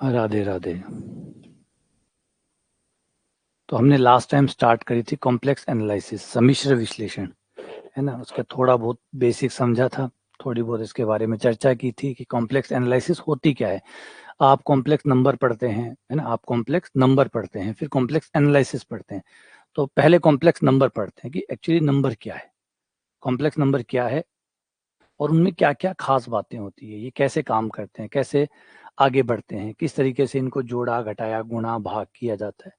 राधे राधे। तो हमने last time start करी थी कॉम्प्लेक्स एनालिसिस, सम्मिश्र विश्लेषण, है ना। उसका थोड़ा बहुत बेसिक समझा था, थोड़ी बहुत इसके बारे में चर्चा की थी कि कॉम्प्लेक्स एनालिसिस होती क्या है। आप कॉम्प्लेक्स नंबर पढ़ते हैं, है ना, आप कॉम्प्लेक्स नंबर पढ़ते हैं, फिर कॉम्प्लेक्स एनालिसिस पढ़ते हैं। तो पहले कॉम्प्लेक्स नंबर पढ़ते हैं कि एक्चुअली नंबर क्या है, कॉम्प्लेक्स नंबर क्या है, और उनमें क्या क्या खास बातें होती है, ये कैसे काम करते हैं, कैसे आगे बढ़ते हैं, किस तरीके से इनको जोड़ा घटाया गुणा भाग किया जाता है,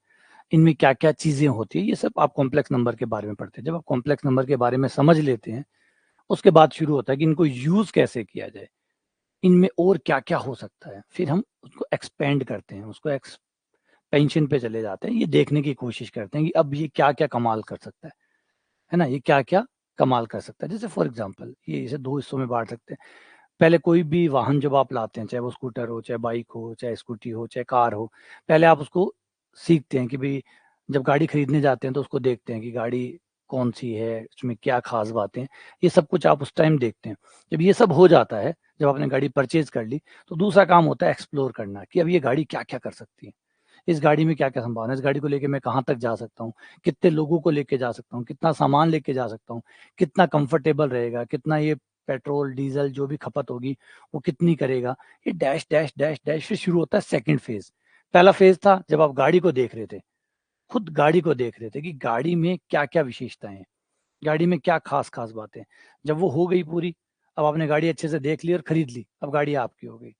इनमें क्या क्या चीजें होती है, ये सब आप कॉम्प्लेक्स नंबर के बारे में पढ़ते हैं। जब आप कॉम्प्लेक्स नंबर के बारे में समझ लेते हैं, उसके बाद शुरू होता है कि इनको यूज कैसे किया जाए, इनमें और क्या क्या हो सकता है। फिर हम उसको एक्सपेंड करते हैं, उसको एक्सपेंशन पे चले जाते हैं, ये देखने की कोशिश करते हैं कि अब ये क्या क्या कमाल कर सकता है ना, ये क्या क्या कमाल कर सकता है। जैसे फॉर एग्जाम्पल ये इसे दो हिस्सों में बांट सकते हैं। पहले कोई भी वाहन जब आप लाते हैं, चाहे वो स्कूटर हो, चाहे बाइक हो, चाहे स्कूटी हो, चाहे कार हो, पहले आप उसको सीखते हैं कि भाई जब गाड़ी खरीदने जाते हैं तो उसको देखते हैं कि गाड़ी कौन सी है, उसमें क्या खास बातें हैं, ये सब कुछ आप उस टाइम देखते हैं। जब ये सब हो जाता है, जब आपने गाड़ी परचेज कर ली, तो दूसरा काम होता है एक्सप्लोर करना कि अब ये गाड़ी क्या क्या कर सकती है, इस गाड़ी में क्या क्या संभावना है, इस गाड़ी को लेके मैं कहाँ तक जा सकता हूँ, कितने लोगों को लेके जा सकता हूँ, कितना सामान लेके जा सकता हूँ, कितना कंफर्टेबल रहेगा, कितना ये पेट्रोल डीजल जो भी खपत होगी वो कितनी करेगा। ये डैश डैश डैश डैश फिर शुरू होता है सेकंड फेज। पहला फेज था जब आप गाड़ी को देख रहे थे, खुद गाड़ी को देख रहे थे कि गाड़ी में क्या क्या विशेषताएं हैं, गाड़ी में क्या खास खास बातें। जब वो हो गई पूरी, अब आपने गाड़ी अच्छे से देख ली और खरीद ली, अब गाड़ी आपकी हो गई।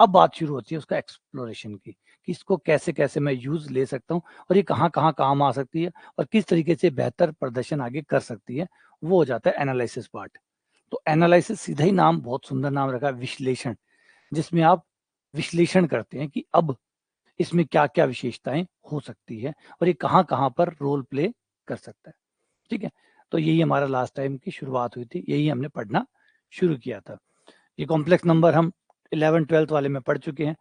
अब बात शुरू होती है उसका एक्सप्लोरेशन की कि इसको कैसे कैसे मैं यूज ले सकता हूँ, और ये कहाँ कहाँ काम आ सकती है, और किस तरीके से बेहतर प्रदर्शन आगे कर सकती है। वो हो जाता है एनालिसिस पार्ट। तो एनालिसिस सीधा ही नाम, बहुत सुंदर नाम रखा है, विश्लेषण, जिसमें आप विश्लेषण करते हैं कि अब इसमें क्या क्या विशेषताएं हो सकती है, और ये कहाँ कहाँ पर रोल प्ले कर सकता है। ठीक है। तो यही हमारा लास्ट टाइम की शुरुआत हुई थी, यही हमने पढ़ना शुरू किया था। ये कॉम्प्लेक्स नंबर हम 11th 12th वाले में पढ़ चुके हैं,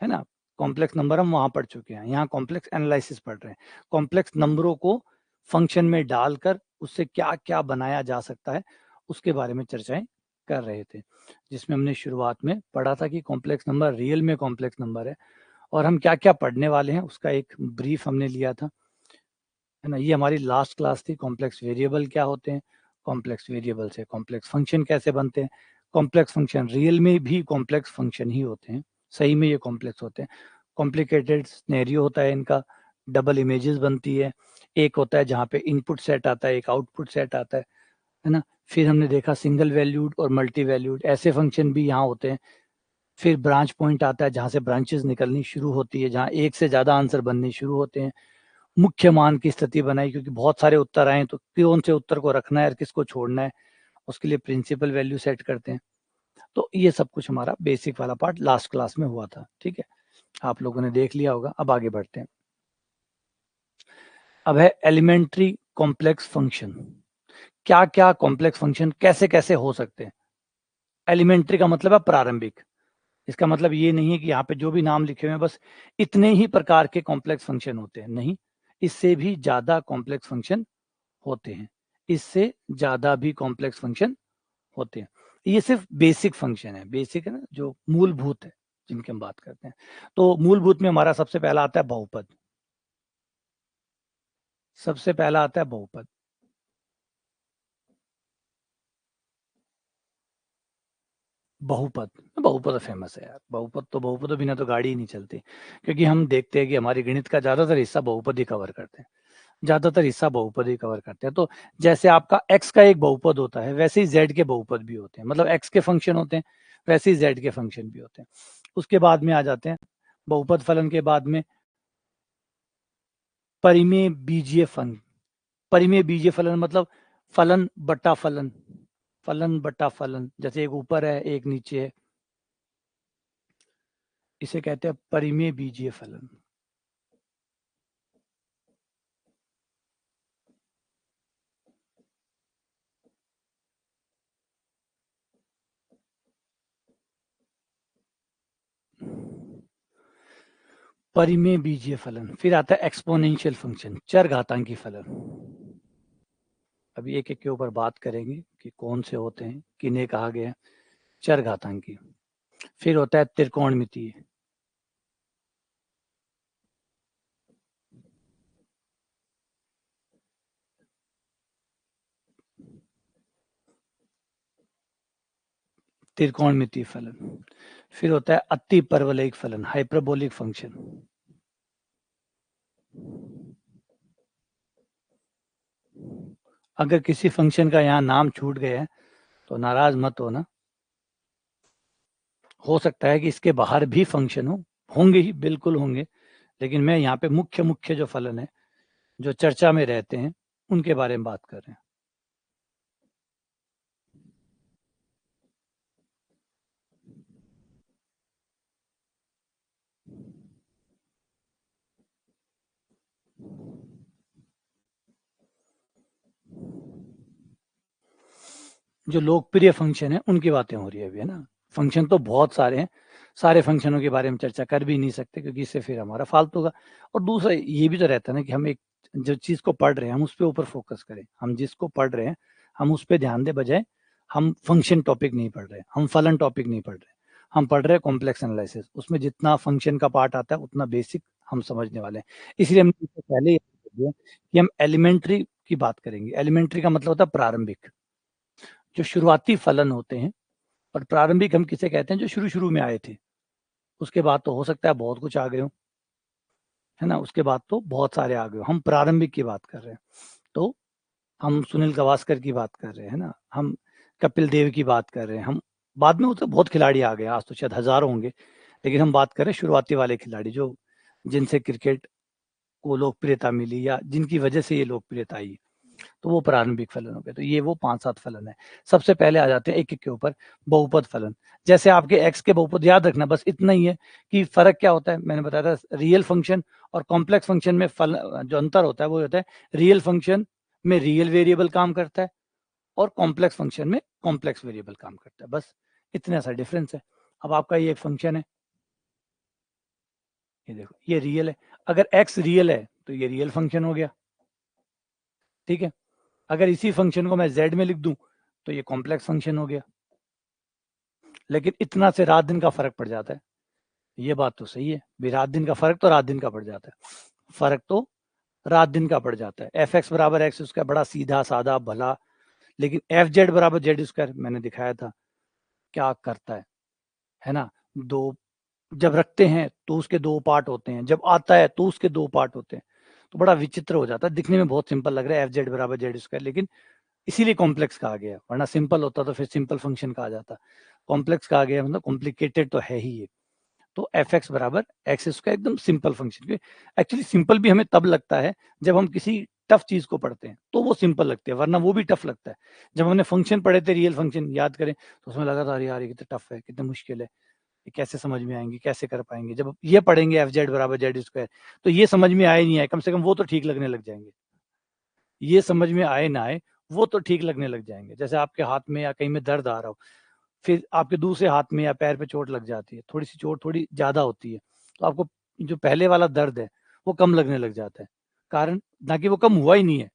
है ना। कॉम्प्लेक्स नंबर हम वहां पढ़ चुके हैं, यहाँ कॉम्प्लेक्स एनालिसिस पढ़ रहे हैं। कॉम्प्लेक्स नंबरों को फंक्शन में डालकर उससे क्या क्या बनाया जा सकता है, उसके बारे में चर्चाएं कर रहे थे। जिसमें हमने शुरुआत में पढ़ा था कि कॉम्प्लेक्स नंबर रियल में कॉम्प्लेक्स नंबर है, और हम क्या क्या पढ़ने वाले हैं उसका एक ब्रीफ हमने लिया था, है ना। ये हमारी लास्ट क्लास थी। कॉम्प्लेक्स वेरिएबल क्या होते हैं, कॉम्प्लेक्स वेरिएबल से कॉम्प्लेक्स फंक्शन कैसे बनते हैं, कॉम्प्लेक्स फंक्शन रियल में भी कॉम्प्लेक्स फंक्शन ही होते हैं, सही में ये कॉम्प्लेक्स होते हैं। कॉम्प्लिकेटेड स्नेरियो होता है इनका, डबल इमेजेस बनती है, एक होता है जहाँ पे इनपुट सेट आता है, एक आउटपुट सेट आता है ना। फिर हमने देखा सिंगल वैल्यूड और मल्टी वैल्यूड ऐसे फंक्शन भी यहाँ होते हैं। फिर ब्रांच पॉइंट आता है जहाँ से ब्रांचेस निकलनी शुरू होती है, जहाँ एक से ज्यादा आंसर बनने शुरू होते हैं। मुख्य मान की स्थिति बनाई, क्योंकि बहुत सारे उत्तर आए तो कौन से उत्तर को रखना है और किसको छोड़ना है, उसके लिए प्रिंसिपल वैल्यू सेट करते हैं। तो ये सब कुछ हमारा बेसिक वाला पार्ट लास्ट क्लास में हुआ था। ठीक है, आप लोगों ने देख लिया होगा। अब आगे बढ़ते हैं। अब है एलिमेंट्री कॉम्प्लेक्स फंक्शन। क्या क्या कॉम्प्लेक्स फंक्शन कैसे कैसे हो सकते हैं। एलिमेंट्री का मतलब है प्रारंभिक। इसका मतलब ये नहीं है कि यहाँ पे जो भी नाम लिखे हुए हैं बस इतने ही प्रकार के कॉम्प्लेक्स फंक्शन होते हैं, नहीं, इससे भी ज्यादा कॉम्प्लेक्स फंक्शन होते हैं, इससे ज्यादा भी कॉम्प्लेक्स फंक्शन होते हैं। ये सिर्फ बेसिक फंक्शन है, बेसिक है ना, जो मूलभूत है जिनकी हम बात करते हैं। तो मूलभूत में हमारा सबसे पहला आता है बहुपद। सबसे पहला आता है बहुपद। बहुपद, बहुपद फेमस है यार, बहुपद तो, बहुपद तो बिना तो गाड़ी ही नहीं चलती। क्योंकि हम देखते हैं कि हमारी गणित का ज्यादातर हिस्सा बहुपद ही कवर करते हैं, ज्यादातर हिस्सा बहुपद ही कवर करते हैं। तो जैसे आपका x का एक बहुपद होता है, वैसे ही z के बहुपद भी होते हैं, मतलब x के फंक्शन होते हैं, वैसे ही z के फंक्शन भी होते हैं। उसके बाद में आ जाते हैं बहुपद फलन के बाद में परिमेय बीजीय फलन। परिमेय बीजीय फलन मतलब फलन बट्टा फलन, फलन बट्टा फलन, जैसे एक ऊपर है एक नीचे है, इसे कहते हैं परिमेय बीजीय फलन। परिमेय बीजीय फलन। फिर आता है एक्सपोनेंशियल फंक्शन, चर घातांकी फलन। अभी एक एक के ऊपर बात करेंगे कि कौन से होते हैं, किन्हें कहा गया है। चर घातांकी। फिर होता है त्रिकोणमितीय। त्रिकोणमितीय फलन। फिर होता है अति परवलयिक फलन, हाइपरबोलिक फंक्शन। अगर किसी फंक्शन का यहाँ नाम छूट गया है तो नाराज मत होना, हो सकता है कि इसके बाहर भी फंक्शन होंगे ही, बिल्कुल होंगे, लेकिन मैं यहाँ पे मुख्य मुख्य जो फलन है, जो चर्चा में रहते हैं, उनके बारे में बात कर रहे हैं। जो लोकप्रिय फंक्शन है उनकी बातें हो रही है अभी, है ना। फंक्शन तो बहुत सारे हैं, सारे फंक्शनों के बारे में चर्चा कर भी नहीं सकते क्योंकि इससे फिर हमारा फालतू होगा। और दूसरा ये भी तो रहता है ना कि हम एक जो चीज को पढ़ रहे हैं हम उस पर ऊपर फोकस करें, हम जिसको पढ़ रहे हैं हम उस पर ध्यान दे, बजाय हम फंक्शन टॉपिक नहीं पढ़ रहे, हम फलन टॉपिक नहीं पढ़ रहे, हम पढ़ रहे हैं कॉम्प्लेक्स एनालिसिस। उसमें जितना फंक्शन का पार्ट आता है उतना बेसिक हम समझने वाले हैं। इसलिए हमने इससे पहले ही बोल दिया कि हम एलिमेंट्री की बात करेंगे। एलिमेंट्री का मतलब होता है प्रारंभिक, जो शुरुआती फलन होते हैं। और प्रारंभिक हम किसे कहते हैं, जो शुरू शुरू में आए थे, उसके बाद तो हो सकता है बहुत कुछ आ गए हो, है ना, उसके बाद तो बहुत सारे आ गए हो। हम प्रारंभिक की बात कर रहे हैं, तो हम सुनील गावस्कर की बात कर रहे हैं ना, हम कपिल देव की बात कर रहे हैं। हम बाद में तो बहुत खिलाड़ी आ गए, आज तो शायद हजारों होंगे, लेकिन हम बात कर रहे हैं शुरुआती वाले खिलाड़ी, जो जिनसे क्रिकेट को लोकप्रियता मिली या जिनकी वजह से ये लोकप्रियता आई, तो वो प्रारंभिक फलन हो गए। तो ये वो 5-7 फलन है। सबसे पहले आ जाते हैं एक एक के ऊपर, बहुपद फलन। जैसे आपके एक्स के बहुपद, याद रखना बस इतना ही है कि फर्क क्या होता है, मैंने बताया था रियल फंक्शन और कॉम्प्लेक्स फंक्शन में फल जो अंतर होता है वो होता है रियल फंक्शन में रियल वेरिएबल काम करता है और कॉम्प्लेक्स फंक्शन में कॉम्प्लेक्स वेरिएबल काम करता है, बस इतना सा डिफरेंस है। अब आपका ये एक फंक्शन है, ये देखो ये रियल है, अगर एक्स रियल है तो ये रियल फंक्शन हो गया, ठीक है। अगर इसी फंक्शन को मैं z में लिख दूं तो ये कॉम्प्लेक्स फंक्शन हो गया। लेकिन इतना से रात दिन का फर्क पड़ जाता है, ये बात तो सही है भी, रात दिन का फर्क तो रात दिन का पड़ जाता है, फर्क तो रात दिन का पड़ जाता है। एफ एक्स बराबर एक्स उसका बड़ा सीधा साधा भला, लेकिन एफ जेड बराबर जेड स्क्वायर मैंने दिखाया था क्या करता है ना। दो जब रखते हैं तो उसके दो पार्ट होते हैं, जब आता है तो उसके दो पार्ट होते हैं, तो बड़ा विचित्र हो जाता है। दिखने में बहुत सिंपल लग रहा है एफ जेड बराबर जेड स्क्वायर, लेकिन इसीलिए कॉम्प्लेक्स कहा गया, वरना सिंपल होता तो फिर सिंपल फंक्शन कहा जाता। कॉम्प्लेक्स कहा गया मतलब कॉम्प्लिकेटेड तो है ही ये। तो एफ एक्स बराबर एक्स स्क्वायर एकदम सिंपल फंक्शन। एक्चुअली सिंपल भी हमें तब लगता है जब हम किसी टफ चीज को पढ़ते हैं तो वो सिंपल लगती है, वरना वो भी टफ लगता है। जब हमने फंक्शन पढ़े थे, रियल फंक्शन याद करें, तो उसमें लगा था अरे यार ये कितना टफ है, कितना मुश्किल है, ये कैसे समझ में आएंगे, कैसे कर पाएंगे। जब ये पढ़ेंगे एफ जेड बराबर जेड स्क्वायर, तो ये समझ में आए नहीं आए, कम से कम वो तो ठीक लगने लग जाएंगे। ये समझ में आए ना आए, वो तो ठीक लगने लग जाएंगे। जैसे आपके हाथ में या कहीं में दर्द आ रहा हो, फिर आपके दूसरे हाथ में या पैर पे चोट लग जाती है, थोड़ी सी चोट थोड़ी ज्यादा होती है, तो आपको जो पहले वाला दर्द है वो कम लगने लग जाता है। कारण ना कि वो कम हुआ ही नहीं है,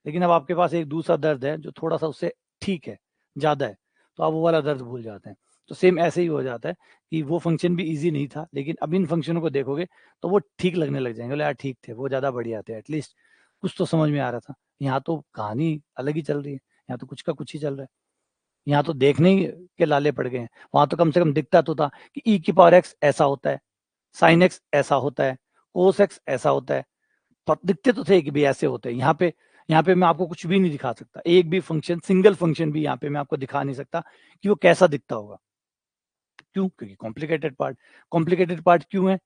लेकिन अब आपके पास एक दूसरा दर्द है जो थोड़ा सा उससे ठीक है, ज्यादा है, तो आप वो वाला दर्द भूल जाते हैं। तो सेम ऐसे ही हो जाता है कि वो फंक्शन भी इजी नहीं था, लेकिन अब इन फंक्शनों को देखोगे तो वो ठीक लगने लग जाएंगे, बोले यार ठीक थे, वो ज्यादा बढ़िया थे, एटलीस्ट कुछ तो समझ में आ रहा था। यहाँ तो कहानी अलग ही चल रही है, यहाँ तो कुछ का कुछ ही चल रहा है। यहाँ तो देखने ही के लाले पड़ गए हैं, वहां तो कम से कम दिखता तो था कि ई की पावर एक्स ऐसा होता है, साइन एक्स ऐसा होता है, कोस एक्स ऐसा होता है, पर दिखते तो थे कि भी ऐसे होते हैं। यहाँ पे मैं आपको कुछ भी नहीं दिखा सकता, एक भी फंक्शन, सिंगल फंक्शन भी यहाँ पे मैं आपको दिखा नहीं सकता कि वो कैसा दिखता होगा। क्यों? क्योंकि कॉम्प्लिकेटेड पार्ट क्यों है,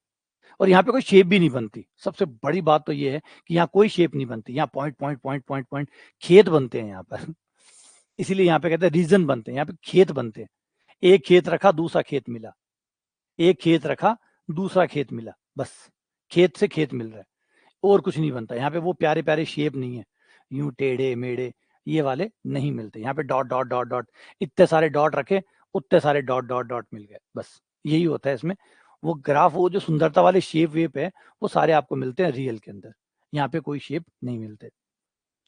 और यहाँ पे कोई शेप भी नहीं बनती। सबसे बड़ी बात तो ये है कि यहाँ कोई शेप नहीं बनती, यहाँ point point point point point खेत बनते हैं यहाँ पर। इसीलिए यहाँ पे कहते हैं रीजन बनते हैं, यहाँ पे खेत बनते हैं। एक खेत रखा दूसरा खेत मिला, एक खेत रखा दूसरा खेत मिला, बस खेत से खेत मिल रहा है, और कुछ नहीं बनता। यहाँ पे वो प्यारे प्यारे शेप नहीं है, यूं टेढ़े मेढ़े ये वाले नहीं मिलते। यहाँ पे डॉट डॉट डॉट डॉट, इतने सारे डॉट रखे, उतने सारे डॉट डॉट डॉट मिल गए, बस यही होता है इसमें। वो ग्राफ, वो जो सुंदरता वाले शेप वेप है, वो सारे आपको मिलते हैं रियल के अंदर, यहाँ पे कोई शेप नहीं मिलते।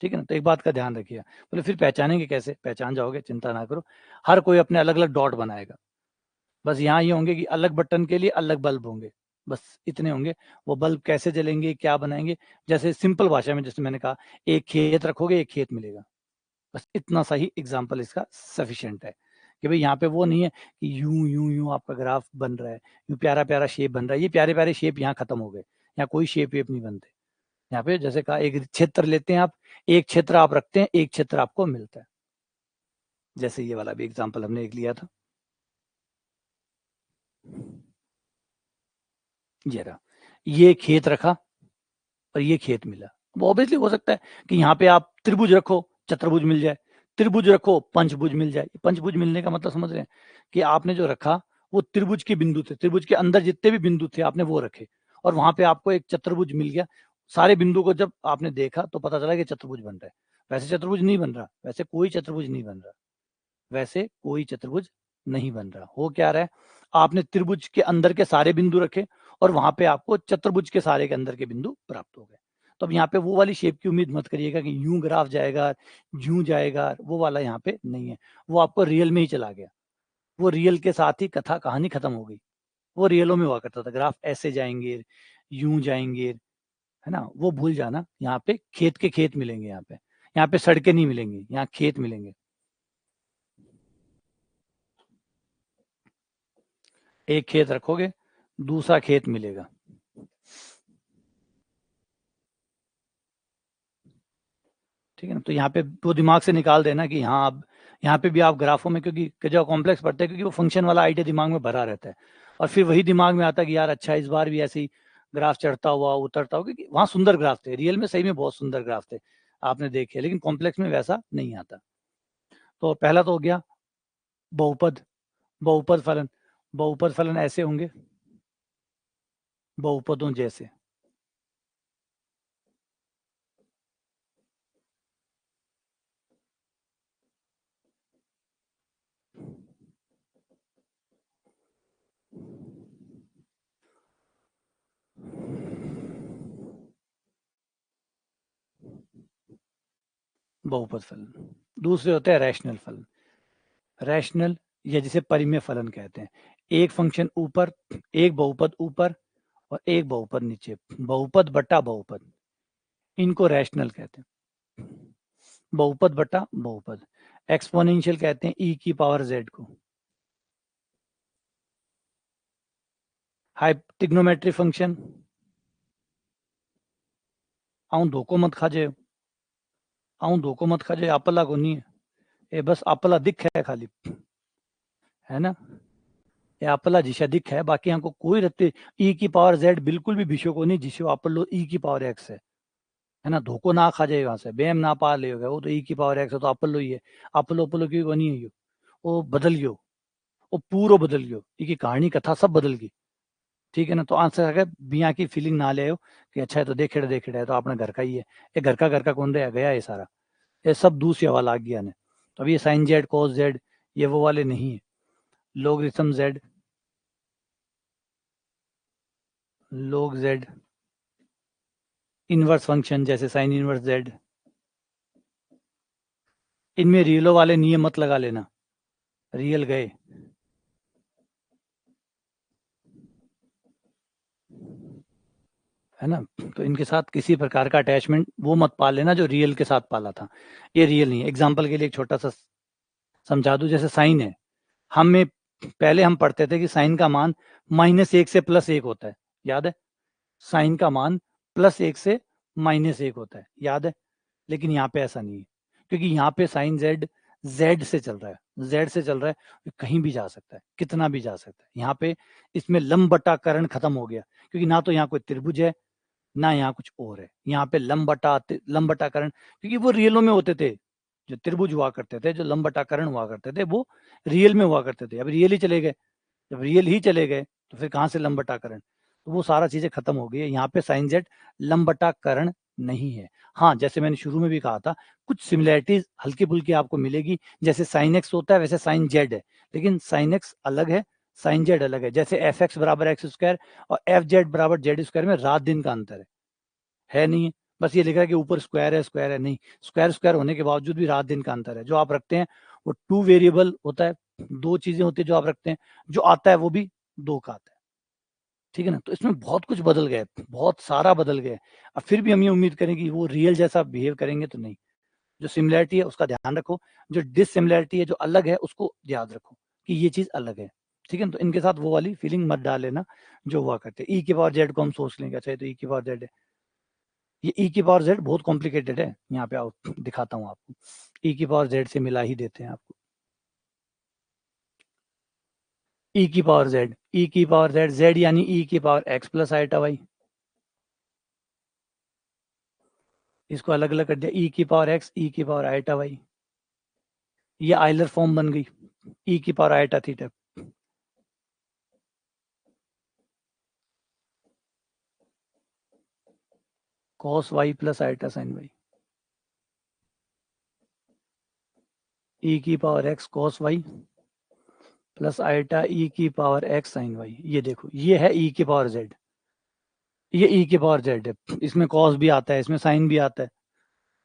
ठीक है ना, तो एक बात का ध्यान रखिए। बोले फिर पहचानेंगे कैसे? पहचान जाओगे, चिंता ना करो, हर कोई अपने अलग अलग डॉट बनाएगा। बस यहाँ ये होंगे कि अलग बटन के लिए अलग बल्ब होंगे, बस इतने होंगे। वो बल्ब कैसे जलेंगे, क्या बनाएंगे, जैसे सिंपल भाषा में जैसे मैंने कहा, एक खेत रखोगे एक खेत मिलेगा, बस इतना सा ही एग्जाम्पल इसका सफिशिएंट है कि भाई यहाँ पे वो नहीं है कि यूं यूं यूं आपका ग्राफ बन रहा है, यूं प्यारा प्यारा शेप बन रहा है। ये प्यारे प्यारे शेप यहाँ खत्म हो गए, यहाँ कोई शेप वेप नहीं बनते। यहाँ पे जैसे कहा एक क्षेत्र लेते हैं आप, एक क्षेत्र आप रखते हैं, एक क्षेत्र आपको मिलता है। जैसे ये वाला भी एग्जाम्पल हमने एक लिया था, ये रहा, ये खेत रखा और ये खेत मिला। अब ऑब्वियसली हो सकता है कि यहाँ पे आप त्रिभुज रखो, चतुर्भुज मिल जाए, त्रिभुज रखो, पंचभुज मिल जाए। पंचभुज मिलने का मतलब समझ रहे हैं कि आपने जो रखा वो त्रिभुज के बिंदु थे, त्रिभुज के अंदर जितने भी बिंदु थे आपने वो रखे, और वहां पे आपको एक चतुर्भुज मिल गया। सारे बिंदु को जब आपने देखा तो पता चला कि चतुर्भुज बन रहा है। वैसे चतुर्भुज नहीं बन रहा, वैसे कोई चतुर्भुज नहीं बन रहा, वैसे कोई चतुर्भुज नहीं बन रहा। हो क्या रहा है, आपने त्रिभुज के अंदर के सारे बिंदु रखे और वहां पे आपको चतुर्भुज के सारे के अंदर के बिंदु प्राप्त हो गए। तो अब यहाँ पे वो वाली शेप की उम्मीद मत करिएगा कि यूं ग्राफ जाएगा, यूं जाएगा, वो वाला यहाँ पे नहीं है। वो आपको रियल में ही चला गया, वो रियल के साथ ही कथा कहानी खत्म हो गई। वो रियलों में हुआ करता था, ग्राफ ऐसे जाएंगे, यूं जाएंगे, है ना, वो भूल जाना। यहाँ पे खेत के खेत मिलेंगे, यहाँ पे सड़कें नहीं मिलेंगी, यहाँ खेत मिलेंगे। एक खेत रखोगे, दूसरा खेत मिलेगा। ठीक है ना, तो यहाँ पे वो दिमाग से निकाल देना कि हाँ अब यहाँ पे भी आप ग्राफों में, क्योंकि जो कॉम्प्लेक्स पढ़ते हैं, क्योंकि वो फंक्शन वाला आइडिया दिमाग में भरा रहता है, और फिर वही दिमाग में आता है कि यार अच्छा इस बार भी ऐसे ही ग्राफ चढ़ता हुआ उतरता हुआ, क्योंकि वहां सुंदर ग्राफ थे, रियल में सही में बहुत सुंदर ग्राफ थे आपने देखे, लेकिन कॉम्प्लेक्स में वैसा नहीं आता। तो पहला तो हो गया बहुपद, बहुपद फलन। बहुपद फलन ऐसे होंगे, बहुपदों जैसे। बहुपद फलन। दूसरे होते हैं रैशनल फलन। रैशनल या जिसे परिमेय फलन कहते हैं, एक फंक्शन ऊपर, एक बहुपद ऊपर और एक बहुपद नीचे, बहुपद बटा बहुपद, इनको रैशनल कहते हैं। बहुपद बटा बहुपद। एक्सपोनेंशियल कहते हैं ई की पावर जेड को। हाई ट्रिग्नोमेट्री फंक्शन, आऊं धोखो मत खा जाए, आऊं धोखो मत खा जाए, आपला को नहीं है ये, बस आपला दिख है खाली, है ना, ये आपला जिशा दिख है, बाकी हमको कोई रहते ई की पावर जेड बिल्कुल भी विषय को नहीं, जिसो आपलो ई की पावर एक्स है ना, धोखो ना खा जाए वहां से, बेम ना पा ले, वो तो ई की पावर एक्स है तो अपलो ही है, अपलो अपलो की वो नहीं है, वो बदल गयो, वो पूरा बदल गयो, ये कहानी कथा सब बदल गई। ठीक है ना, तो आंसर है बिया की फीलिंग ना ले कि अच्छा है तो देखे है तो अपना घर का ही है, ये घर का कौन रहा गया ये सारा, ये सब दूसरे वाला आ गया ने। तो अब ये साइन जेड कोस जेड ये वो वाले नहीं है, लोगरिथम जेड, लोग जेड, इनवर्स फंक्शन जैसे साइन इनवर्स जेड, इनमें रियलो वाले नियम मत लगा लेना, रियल गए। है ना, तो इनके साथ किसी प्रकार का अटैचमेंट वो मत पाल लेना जो रियल के साथ पाला था, ये रियल नहीं है। एग्जाम्पल के लिए एक छोटा सा समझा दूं, जैसे साइन है, हमें पहले हम पढ़ते थे कि साइन का मान -1 से +1 होता है, याद है, साइन का मान +1 से -1 होता है, याद है। लेकिन यहाँ पे ऐसा नहीं है, क्योंकि यहाँ पे साइन जेड जेड से चल रहा है, जेड से चल रहा है, कहीं भी जा सकता है, कितना भी जा सकता है। यहाँ पे इसमें लंब बटा करण खत्म हो गया, क्योंकि ना तो यहाँ कोई त्रिभुज है ना यहाँ कुछ और है, यहाँ पे लंब बटाकरण, क्योंकि वो रियलों में होते थे, जो त्रिभुज हुआ करते थे, जो लंब बटाकरण हुआ करते थे, वो रियल में हुआ करते थे। अब रियल ही चले गए, जब रियल ही चले गए तो फिर कहाँ से लंब बटाकरण, तो वो सारा चीजें खत्म हो गई है। यहाँ पे साइन जेड लंब बटाकरण नहीं है। हाँ, जैसे मैंने शुरू में भी कहा था, कुछ सिमिलैरिटीज हल्की फुल्की आपको मिलेगी, जैसे साइन एक्स होता है वैसे साइन जेड है, लेकिन साइन एक्स अलग है, साइन जेड अलग है। जैसे एफ एक्स बराबर एक्स स्क्वायर और एफ जेड बराबर जेड स्क्वायर में रात दिन का अंतर है नहीं है, बस ये लिख रहा है कि ऊपर स्क्वायर है नहीं, स्क्वायर स्क्वायर होने के बावजूद भी रात दिन का अंतर है। जो आप रखते हैं वो टू वेरिएबल होता है, दो चीजें होती है जो आप रखते हैं, जो आता है वो भी दो का आता है। ठीक है ना, तो इसमें बहुत कुछ बदल गया, बहुत सारा बदल गया। अब फिर भी हम ये उम्मीद करें कि वो रियल जैसा बिहेव करेंगे तो नहीं, जो सिमिलैरिटी है उसका ध्यान रखो, जो डिसिमिलैरिटी है, जो अलग है, उसको याद रखो कि ये चीज अलग है, ठीक है। तो इनके साथ वो वाली फीलिंग मत डाल लेना जो हुआ करते। ई की पावर जेड को हम सोच लेंगे, अच्छा तो ई की पावर जेड है, ये ई की पावर जेड बहुत कॉम्प्लिकेटेड है। यहाँ पे आओ दिखाता हूँ आपको, ई की पावर जेड से मिला ही देते हैं आपको। ई की पावर जेड, ई की पावर जेड, जेड यानी ई की power x plus eta y, इसको अलग अलग कर दिया, ई की पावर एक्स, ई की पावर आइटा वाई, ये आइलर फॉर्म बन गई, ई की power iota theta, cos y plus iota sine y, e की power x cos y plus iota e की पावर एक्स साइन वाई। ये देखो ये है ई की पावर जेड, ये ई की पावर जेड है, इसमें कॉस भी आता है, इसमें साइन भी आता है,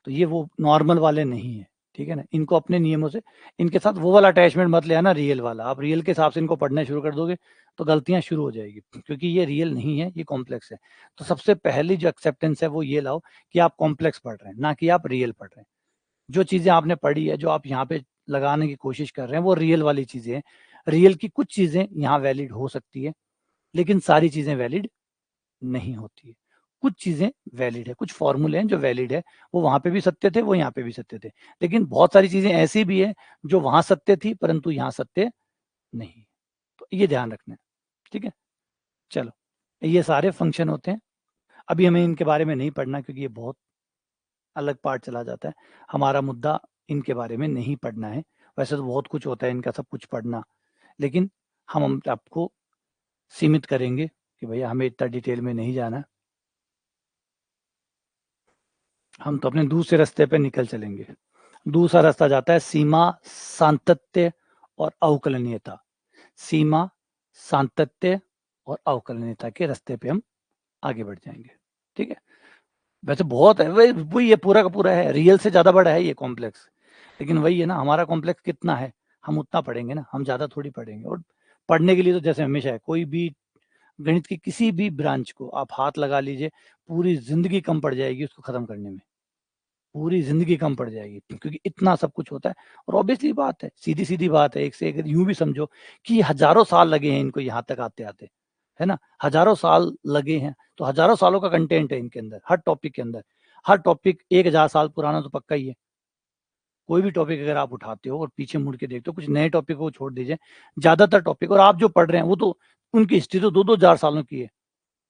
तो ये वो नॉर्मल वाले नहीं है, ठीक है ना। इनको अपने नियमों से, इनके साथ वो वाला अटैचमेंट मत ले आना रियल वाला, आप रियल के हिसाब से इनको पढ़ना शुरू कर दोगे तो गलतियां शुरू हो जाएगी, क्योंकि ये रियल नहीं है, ये कॉम्प्लेक्स है। तो सबसे पहली जो एक्सेप्टेंस है वो ये लाओ कि आप कॉम्प्लेक्स पढ़ रहे हैं, ना कि आप रियल पढ़ रहे हैं। जो चीजें आपने पढ़ी है, जो आप यहाँ पे लगाने की कोशिश कर रहे हैं, वो रियल वाली चीजें हैं। रियल की कुछ चीजें यहाँ वैलिड हो सकती है, लेकिन सारी चीजें वैलिड नहीं होती है। कुछ चीजें वैलिड है, कुछ फॉर्मूले हैं जो वैलिड है, वो वहां पे भी सत्य थे, वो यहाँ पे भी सत्य थे, लेकिन बहुत सारी चीजें ऐसी भी है जो वहां सत्य थी परंतु यहाँ सत्य नहीं। तो ये ध्यान रखना है, ठीक है। चलो, ये सारे फंक्शन होते हैं, अभी हमें इनके बारे में नहीं पढ़ना क्योंकि ये बहुत अलग पार्ट चला जाता है। हमारा मुद्दा इनके बारे में नहीं पढ़ना है, वैसे तो बहुत कुछ होता है इनका सब कुछ पढ़ना, लेकिन हम आपको सीमित करेंगे कि भैया हमें इतना डिटेल में नहीं जाना, हम तो अपने दूसरे रास्ते पे निकल चलेंगे। दूसरा रास्ता जाता है सीमा, सातत्य और अवकलनीयता। सीमा, सातत्य और अवकलनीयता के रास्ते पे हम आगे बढ़ जाएंगे, ठीक है। वैसे बहुत है, वही ये पूरा का पूरा है, रियल से ज्यादा बड़ा है ये कॉम्प्लेक्स, लेकिन वही है ना, हमारा कॉम्प्लेक्स कितना है हम उतना पढ़ेंगे ना, हम ज्यादा थोड़ी पढ़ेंगे। और पढ़ने के लिए तो जैसे हमेशा है, कोई भी गणित की किसी भी ब्रांच को आप हाथ लगा लीजिए, पूरी जिंदगी कम पड़ जाएगी उसको खत्म करने में, पूरी जिंदगी कम पड़ जाएगी, क्योंकि इतना सब कुछ होता है। और ऑब्वियसली बात है, सीधी सीधी बात है, एक से एक यूं भी समझो कि हजारों साल लगे हैं इनको यहाँ तक आते आते, है ना, हजारों साल लगे हैं, तो हजारों सालों का कंटेंट है इनके अंदर, हर टॉपिक के अंदर। हर टॉपिक 1000 साल पुराना तो पक्का ही है। कोई भी टॉपिक अगर आप उठाते हो और पीछे मुड़ के देखते हो, कुछ नए टॉपिक को छोड़ दीजिए, ज्यादातर टॉपिक, और आप जो पढ़ रहे हैं वो तो उनकी हिस्ट्री तो 2-2 हजार सालों की है।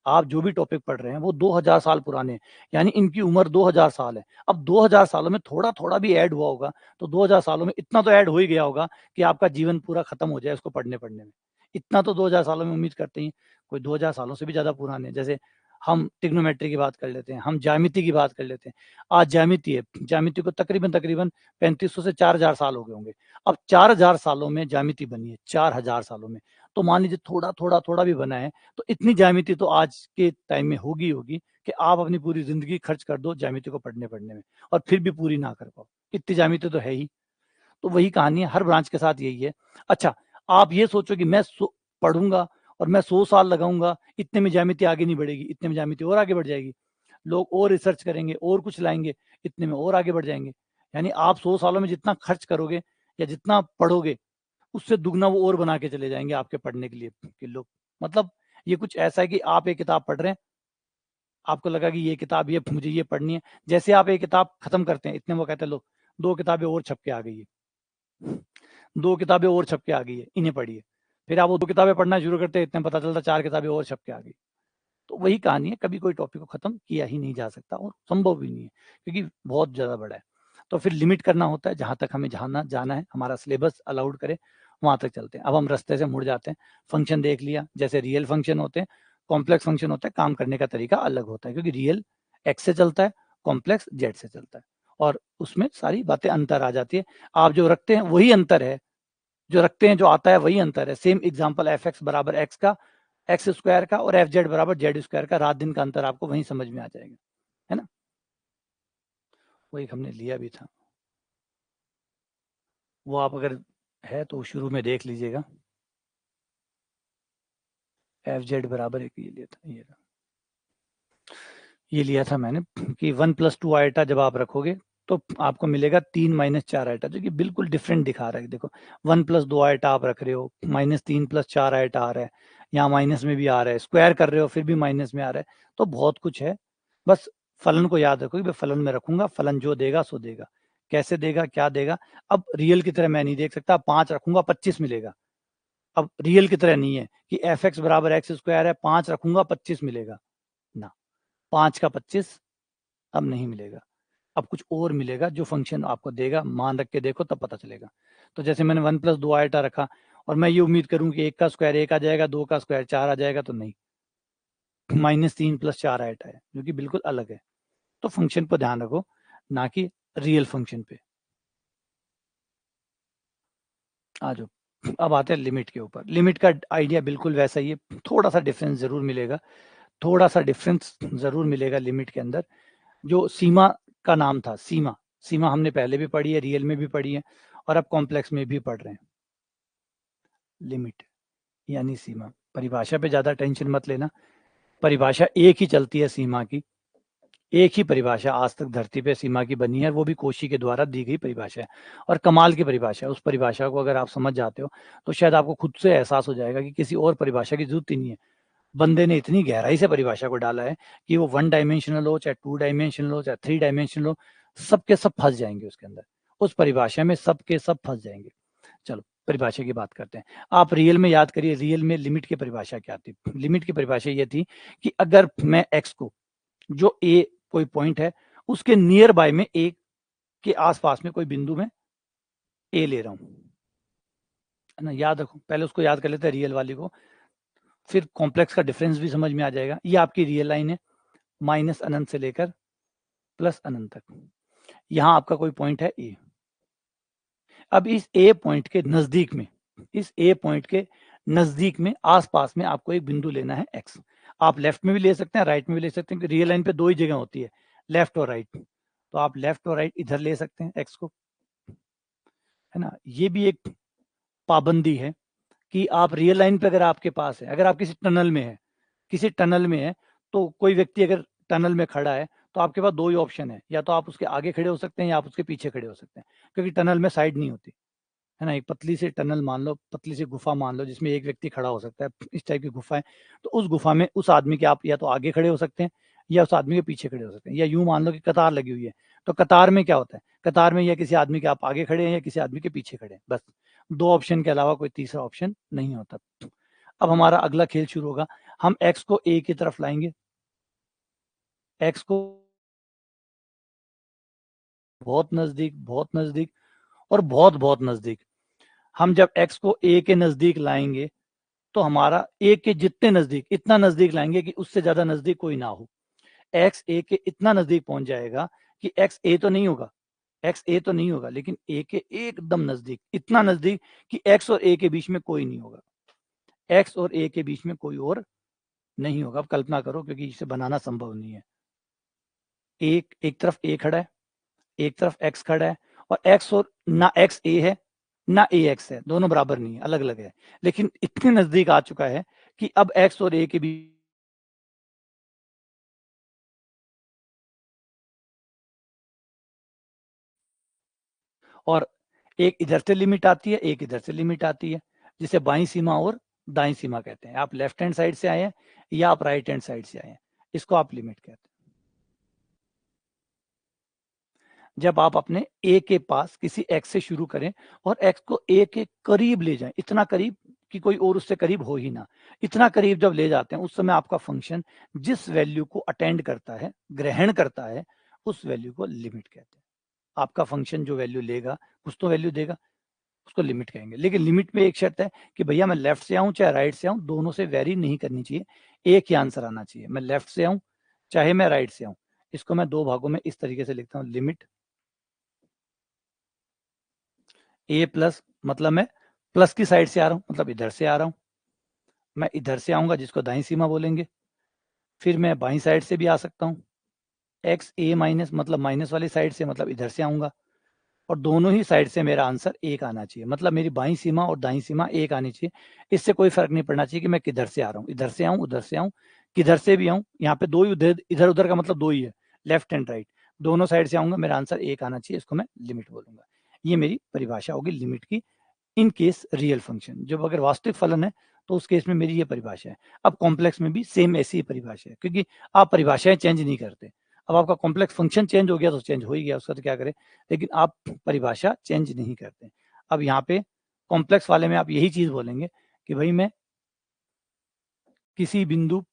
आप जो भी टॉपिक पढ़ रहे हैं वो 2000 साल पुराने हैं, यानी इनकी उम्र 2000 साल है। अब 2000 सालों में थोड़ा थोड़ा भी ऐड हुआ होगा, तो 2000 सालों में इतना तो ऐड हो ही गया होगा कि आपका जीवन पूरा खत्म हो जाए इसको पढ़ने पढ़ने में। इतना तो 2000 सालों में उम्मीद करते हैं। कोई 2000 सालों से भी ज्यादा पुराने, जैसे हम ट्रिग्नोमेट्री की बात कर लेते हैं, हम ज्यामिति की बात कर लेते हैं। आज ज्यामिति है, ज्यामिति को तकरीबन तकरीबन 3500 से 4000 साल हो गए होंगे। अब 4000 सालों में ज्यामिति बनी है, 4000 सालों में। तो मान लीजिए थोड़ा थोड़ा थोड़ा भी बना है, तो इतनी ज्यामिति तो आज के टाइम में होगी होगी कि आप अपनी पूरी जिंदगी खर्च कर दो ज्यामिति को पढ़ने पढ़ने में, और फिर भी पूरी ना कर पाओ, इतनी ज्यामिति तो है ही। तो वही कहानी है, हर ब्रांच के साथ यही है। अच्छा, आप ये सोचो कि मैं पढ़ूंगा और मैं 100 साल लगाऊंगा, इतने में ज्यामिति आगे नहीं बढ़ेगी, इतने में ज्यामिति और आगे बढ़ जाएगी, लोग और रिसर्च करेंगे और कुछ लाएंगे, इतने में और आगे बढ़ जाएंगे। यानी आप 100 सालों में जितना खर्च करोगे या जितना पढ़ोगे, उससे दुगना वो और बना के चले जाएंगे आपके पढ़ने के लिए कि लोग, मतलब ये कुछ ऐसा है कि आप एक किताब पढ़ रहे हैं, आपको लगा कि ये किताब ये मुझे ये पढ़नी है, जैसे आप एक किताब खत्म करते हैं, इतने वो कहते हैं लो 2 किताबें और छप के आ गई है, 2 किताबें और छप के आ गई है, इन्हें पढ़िए। फिर आप वो 2 किताबें पढ़ना शुरू करते हैं, इतने पता चलता 4 किताबें और छप के आ गई। तो वही कहानी है, कभी कोई टॉपिक को खत्म किया ही नहीं जा सकता और संभव भी नहीं है, क्योंकि बहुत ज्यादा बड़ा है। तो फिर लिमिट करना होता है, जहां तक हमें जाना है, हमारा सिलेबस अलाउड करे वहां तक चलते हैं। अब हम रास्ते से मुड़ जाते हैं, फंक्शन देख लिया, जैसे रियल फंक्शन होते हैं, कॉम्प्लेक्स फंक्शन होता है, काम करने का तरीका अलग होता है, क्योंकि रियल एक्स से चलता है, कॉम्प्लेक्स जेड से चलता है, और उसमें सारी बातें अंतर आ जाती है। आप जो रखते हैं वही अंतर है, जो रखते हैं जो आता है वही अंतर है। सेम एग्जांपल एफ एक्स बराबर एक्स का, एक्स स्क्वायर का, और एफ जेड बराबर जेड स्क्वायर का, रात दिन का अंतर आपको वहीं समझ में आ जाएगा, है ना। वो एक हमने लिया भी था, वो आप अगर है तो शुरू में देख लीजिएगा। एफ जेड बराबर एक ये लिया था, ये लिया था मैंने कि 1 + 2 आइटा जब आप रखोगे तो आपको मिलेगा 3 माइनस 4 आइटा, जो कि बिल्कुल डिफरेंट दिखा रहा है। देखो 1 प्लस 2 आइटा आप रख रहे हो, माइनस 3 प्लस 4 आइटा आ रहा है, यहाँ माइनस में भी आ रहा है, स्क्वायर कर रहे हो फिर भी माइनस में आ रहा है। तो बहुत कुछ है, बस फलन को याद रखो कि मैं फलन में रखूंगा, फलन जो देगा सो देगा। कैसे देगा, क्या देगा? अब रियल की तरह मैं नहीं देख सकता, 5 रखूंगा 25 मिलेगा। अब रियल की तरह नहीं है कि एफ एक्स बराबर एक्स स्क्वायर है, 5 रखूंगा 25 मिलेगा ना, 5 का 25 अब नहीं मिलेगा। अब कुछ और मिलेगा जो फंक्शन आपको देगा, मान रख के देखो तब पता चलेगा। तो जैसे मैंने 1 प्लस 2 आइटा रखा और मैं ये उम्मीद करूं कि 1 का स्क्वायर 1 आ जाएगा, 2 का स्क्वायर 4 आ जाएगा, तो नहीं, माइनस 3 प्लस 4 आइटा है, जो कि बिल्कुल अलग है। तो फंक्शन पर ध्यान रखो, ना कि रियल फंक्शन पे। आ जाओ, अब आते हैं लिमिट के ऊपर। लिमिट का आइडिया बिल्कुल वैसा ही है, थोड़ा सा डिफरेंस जरूर मिलेगा, थोड़ा सा डिफरेंस जरूर मिलेगा लिमिट के अंदर। जो सीमा का नाम था, सीमा, सीमा हमने पहले भी पढ़ी है, रियल में भी पढ़ी है और अब कॉम्प्लेक्स में भी पढ़ रहे हैं। लिमिट यानी सीमा, परिभाषा पे ज्यादा टेंशन मत लेना, परिभाषा एक ही चलती है सीमा की, एक ही परिभाषा आज तक धरती पे सीमा की बनी है, वो भी कोशी के द्वारा दी गई परिभाषा है और कमाल की परिभाषा है। उस परिभाषा को अगर आप समझ जाते हो तो शायद आपको खुद से एहसास हो जाएगा कि किसी और परिभाषा की जरूरत ही नहीं है। बंदे ने इतनी गहराई से परिभाषा को डाला है कि वो 1 डायमेंशनल हो, चाहे 2 डायमेंशनल हो, चाहे 3 डायमेंशनल हो, सबके सब फंस जाएंगे उसके अंदर, उस परिभाषा में सबके सब फंस जाएंगे। चलो परिभाषा की बात करते हैं। आप रियल में याद करिए, रियल में लिमिट की परिभाषा क्या थी? लिमिट की परिभाषा ये थी कि अगर मैं एक्स को, जो ए कोई पॉइंट है, उसके नियर बाय में ए के आसपास में कोई बिंदु में ए ले रहा हूं, है ना, याद रखो, पहले उसको याद कर लेते हैं रियल वाली को, फिर कॉम्प्लेक्स का डिफरेंस भी समझ में आ जाएगा। ये आपकी रियल लाइन है, माइनस अनंत से लेकर प्लस अनंत तक, यहां आपका कोई पॉइंट है ए। अब इस ए पॉइंट के नजदीक में, इस ए पॉइंट के नजदीक में आसपास में आपको एक बिंदु लेना है एक्स। आप लेफ्ट में भी ले सकते हैं, राइट में भी ले सकते हैं, रियल लाइन पे दो ही जगह होती है, लेफ्ट और राइट। तो आप लेफ्ट और राइट इधर ले सकते हैं एक्स को, है ना। ये भी एक पाबंदी है कि आप रियल लाइन पे अगर आपके पास है, अगर आप किसी टनल में है, किसी टनल में है, तो कोई व्यक्ति अगर टनल में खड़ा है तो आपके पास दो ही ऑप्शन है, या तो आप उसके आगे खड़े हो सकते हैं या आप उसके पीछे खड़े हो सकते हैं, क्योंकि टनल में साइड नहीं होती, है ना। एक पतली सी टनल मान लो, पतली सी गुफा मान लो, जिसमें एक व्यक्ति खड़ा हो सकता है, इस टाइप की गुफा है। तो उस गुफा में उस आदमी के आप या तो आगे खड़े हो सकते हैं या उस आदमी के पीछे खड़े हो सकते हैं, या यूं मान लो कि कतार लगी हुई है, तो कतार में क्या होता है, कतार में या किसी आदमी के आप आगे खड़े हैं या किसी आदमी के पीछे खड़े हैं, बस दो ऑप्शन के अलावा कोई तीसरा ऑप्शन नहीं होता। अब हमारा अगला खेल शुरू होगा, हम एक्स को ए की तरफ लाएंगे, एक्स को बहुत नजदीक, बहुत नजदीक और बहुत बहुत नजदीक। हम जब एक्स को ए के नजदीक लाएंगे तो हमारा ए के जितने नजदीक, इतना नजदीक लाएंगे कि उससे ज्यादा नजदीक कोई ना हो। एक्स ए के इतना नजदीक पहुंच जाएगा कि एक्स ए तो नहीं होगा, एक्स ए तो नहीं होगा, लेकिन ए के एकदम नजदीक, इतना नजदीक कि एक्स और ए के बीच में कोई नहीं होगा, एक्स और ए के बीच में कोई और नहीं होगा। अब कल्पना करो, क्योंकि इसे बनाना संभव नहीं है। एक तरफ ए खड़ा है, एक तरफ एक्स खड़ा है, और एक्स और ना एक्स ए है ना ए एक्स है, दोनों बराबर नहीं है, अलग अलग है, लेकिन इतने नजदीक आ चुका है कि अब एक्स और ए के बीच, और एक इधर से लिमिट आती है, एक इधर से लिमिट आती है, जिसे बाईं सीमा और दाईं सीमा कहते हैं। आप लेफ्ट हैंड साइड से आए हैं या आप राइट हैंड साइड से आए हैं, इसको आप लिमिट कहते हैं। जब आप अपने ए के पास किसी एक्स से शुरू करें और एक्स को ए के करीब ले जाएं, इतना करीब कि कोई और उससे करीब हो ही ना, इतना करीब जब ले जाते हैं, उस समय आपका फंक्शन जिस वैल्यू को अटेंड करता है, ग्रहण करता है, उस वैल्यू को लिमिट कहते हैं। आपका फंक्शन जो वैल्यू लेगा, कुछ तो वैल्यू देगा, उसको लिमिट कहेंगे। लेकिन लिमिट में एक शर्त है कि भैया मैं लेफ्ट से आऊं चाहे राइट से आऊं, दोनों से वेरी नहीं करनी चाहिए, एक ही आंसर आना चाहिए। मैं लेफ्ट से आऊं चाहे मैं राइट से आऊं, इसको मैं दो भागों में इस तरीके से लिखता हूं, लिमिट ए प्लस, मतलब मैं प्लस की साइड से आ रहा हूं, मतलब इधर से आ रहा हूं, मैं इधर से आऊंगा जिसको दाईं सीमा बोलेंगे, फिर मैं बाईं साइड से भी आ सकता हूं, एक्स ए माइनस, मतलब माइनस वाली साइड से, मतलब इधर से आऊंगा, और दोनों ही साइड से मेरा आंसर एक आना चाहिए, मतलब मेरी बाईं सीमा और दाईं सीमा एक आनी चाहिए। इससे कोई फर्क नहीं पड़ना चाहिए कि मैं किधर से आ रहा हूँ, इधर से आऊं, उधर से आऊं, किधर से भी आऊं, यहाँ पे दो ही, इधर इधर उधर का मतलब दो ही है, लेफ्ट एंड राइट। दोनों साइड से आऊंगा, मेरा आंसर 1 आना चाहिए, इसको मैं लिमिट बोलूंगा। ये मेरी परिभाषा होगी लिमिट की इन केस रियल फंक्शन। जब अगर वास्तविक फलन है तो उस केस में मेरी ये परिभाषा है। अब कॉम्प्लेक्स में भी सेम ऐसी ही परिभाषा है, क्योंकि आप परिभाषाएं चेंज नहीं करते। अब आपका कॉम्प्लेक्स फंक्शन चेंज हो गया तो चेंज हो ही गया, उसका तो क्या करें, लेकिन आप परिभाषा चेंज नहीं करते। अब यहाँ पे कॉम्प्लेक्स वाले में आप यही चीज बोलेंगे कि भाई मैं किसी बिंदु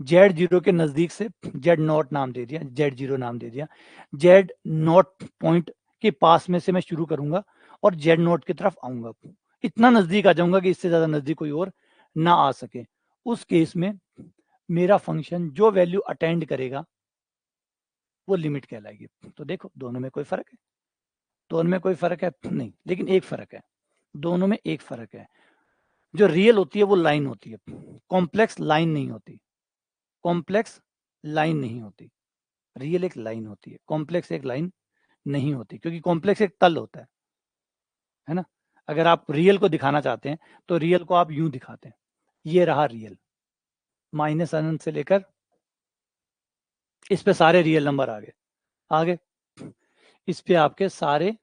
Z0 के नजदीक से Z0 नाम दे दिया, Z0 नाम दे दिया, Z0 पॉइंट के पास में से मैं शुरू करूंगा और Z0 की तरफ आऊंगा, इतना नजदीक आ जाऊंगा कि इससे ज्यादा नजदीक कोई और ना आ सके। उस केस में मेरा फंक्शन जो वैल्यू अटेंड करेगा वो लिमिट कहलाएगी। तो देखो दोनों में कोई फर्क है, दोनों में कोई फर्क है नहीं, लेकिन एक फर्क है, दोनों में एक फर्क है, जो रियल होती है वो लाइन होती है, कॉम्प्लेक्स लाइन नहीं होती, कॉम्प्लेक्स लाइन नहीं होती। रियल एक लाइन होती है, कॉम्प्लेक्स एक लाइन नहीं होती, क्योंकि कॉम्प्लेक्स एक तल होता है ना। अगर आप रियल को दिखाना चाहते हैं तो रियल को आप यूं दिखाते हैं, ये रहा रियल, माइनस अनंत से लेकर इस पे सारे रियल नंबर आ गए, आगे इस पे आपके सारे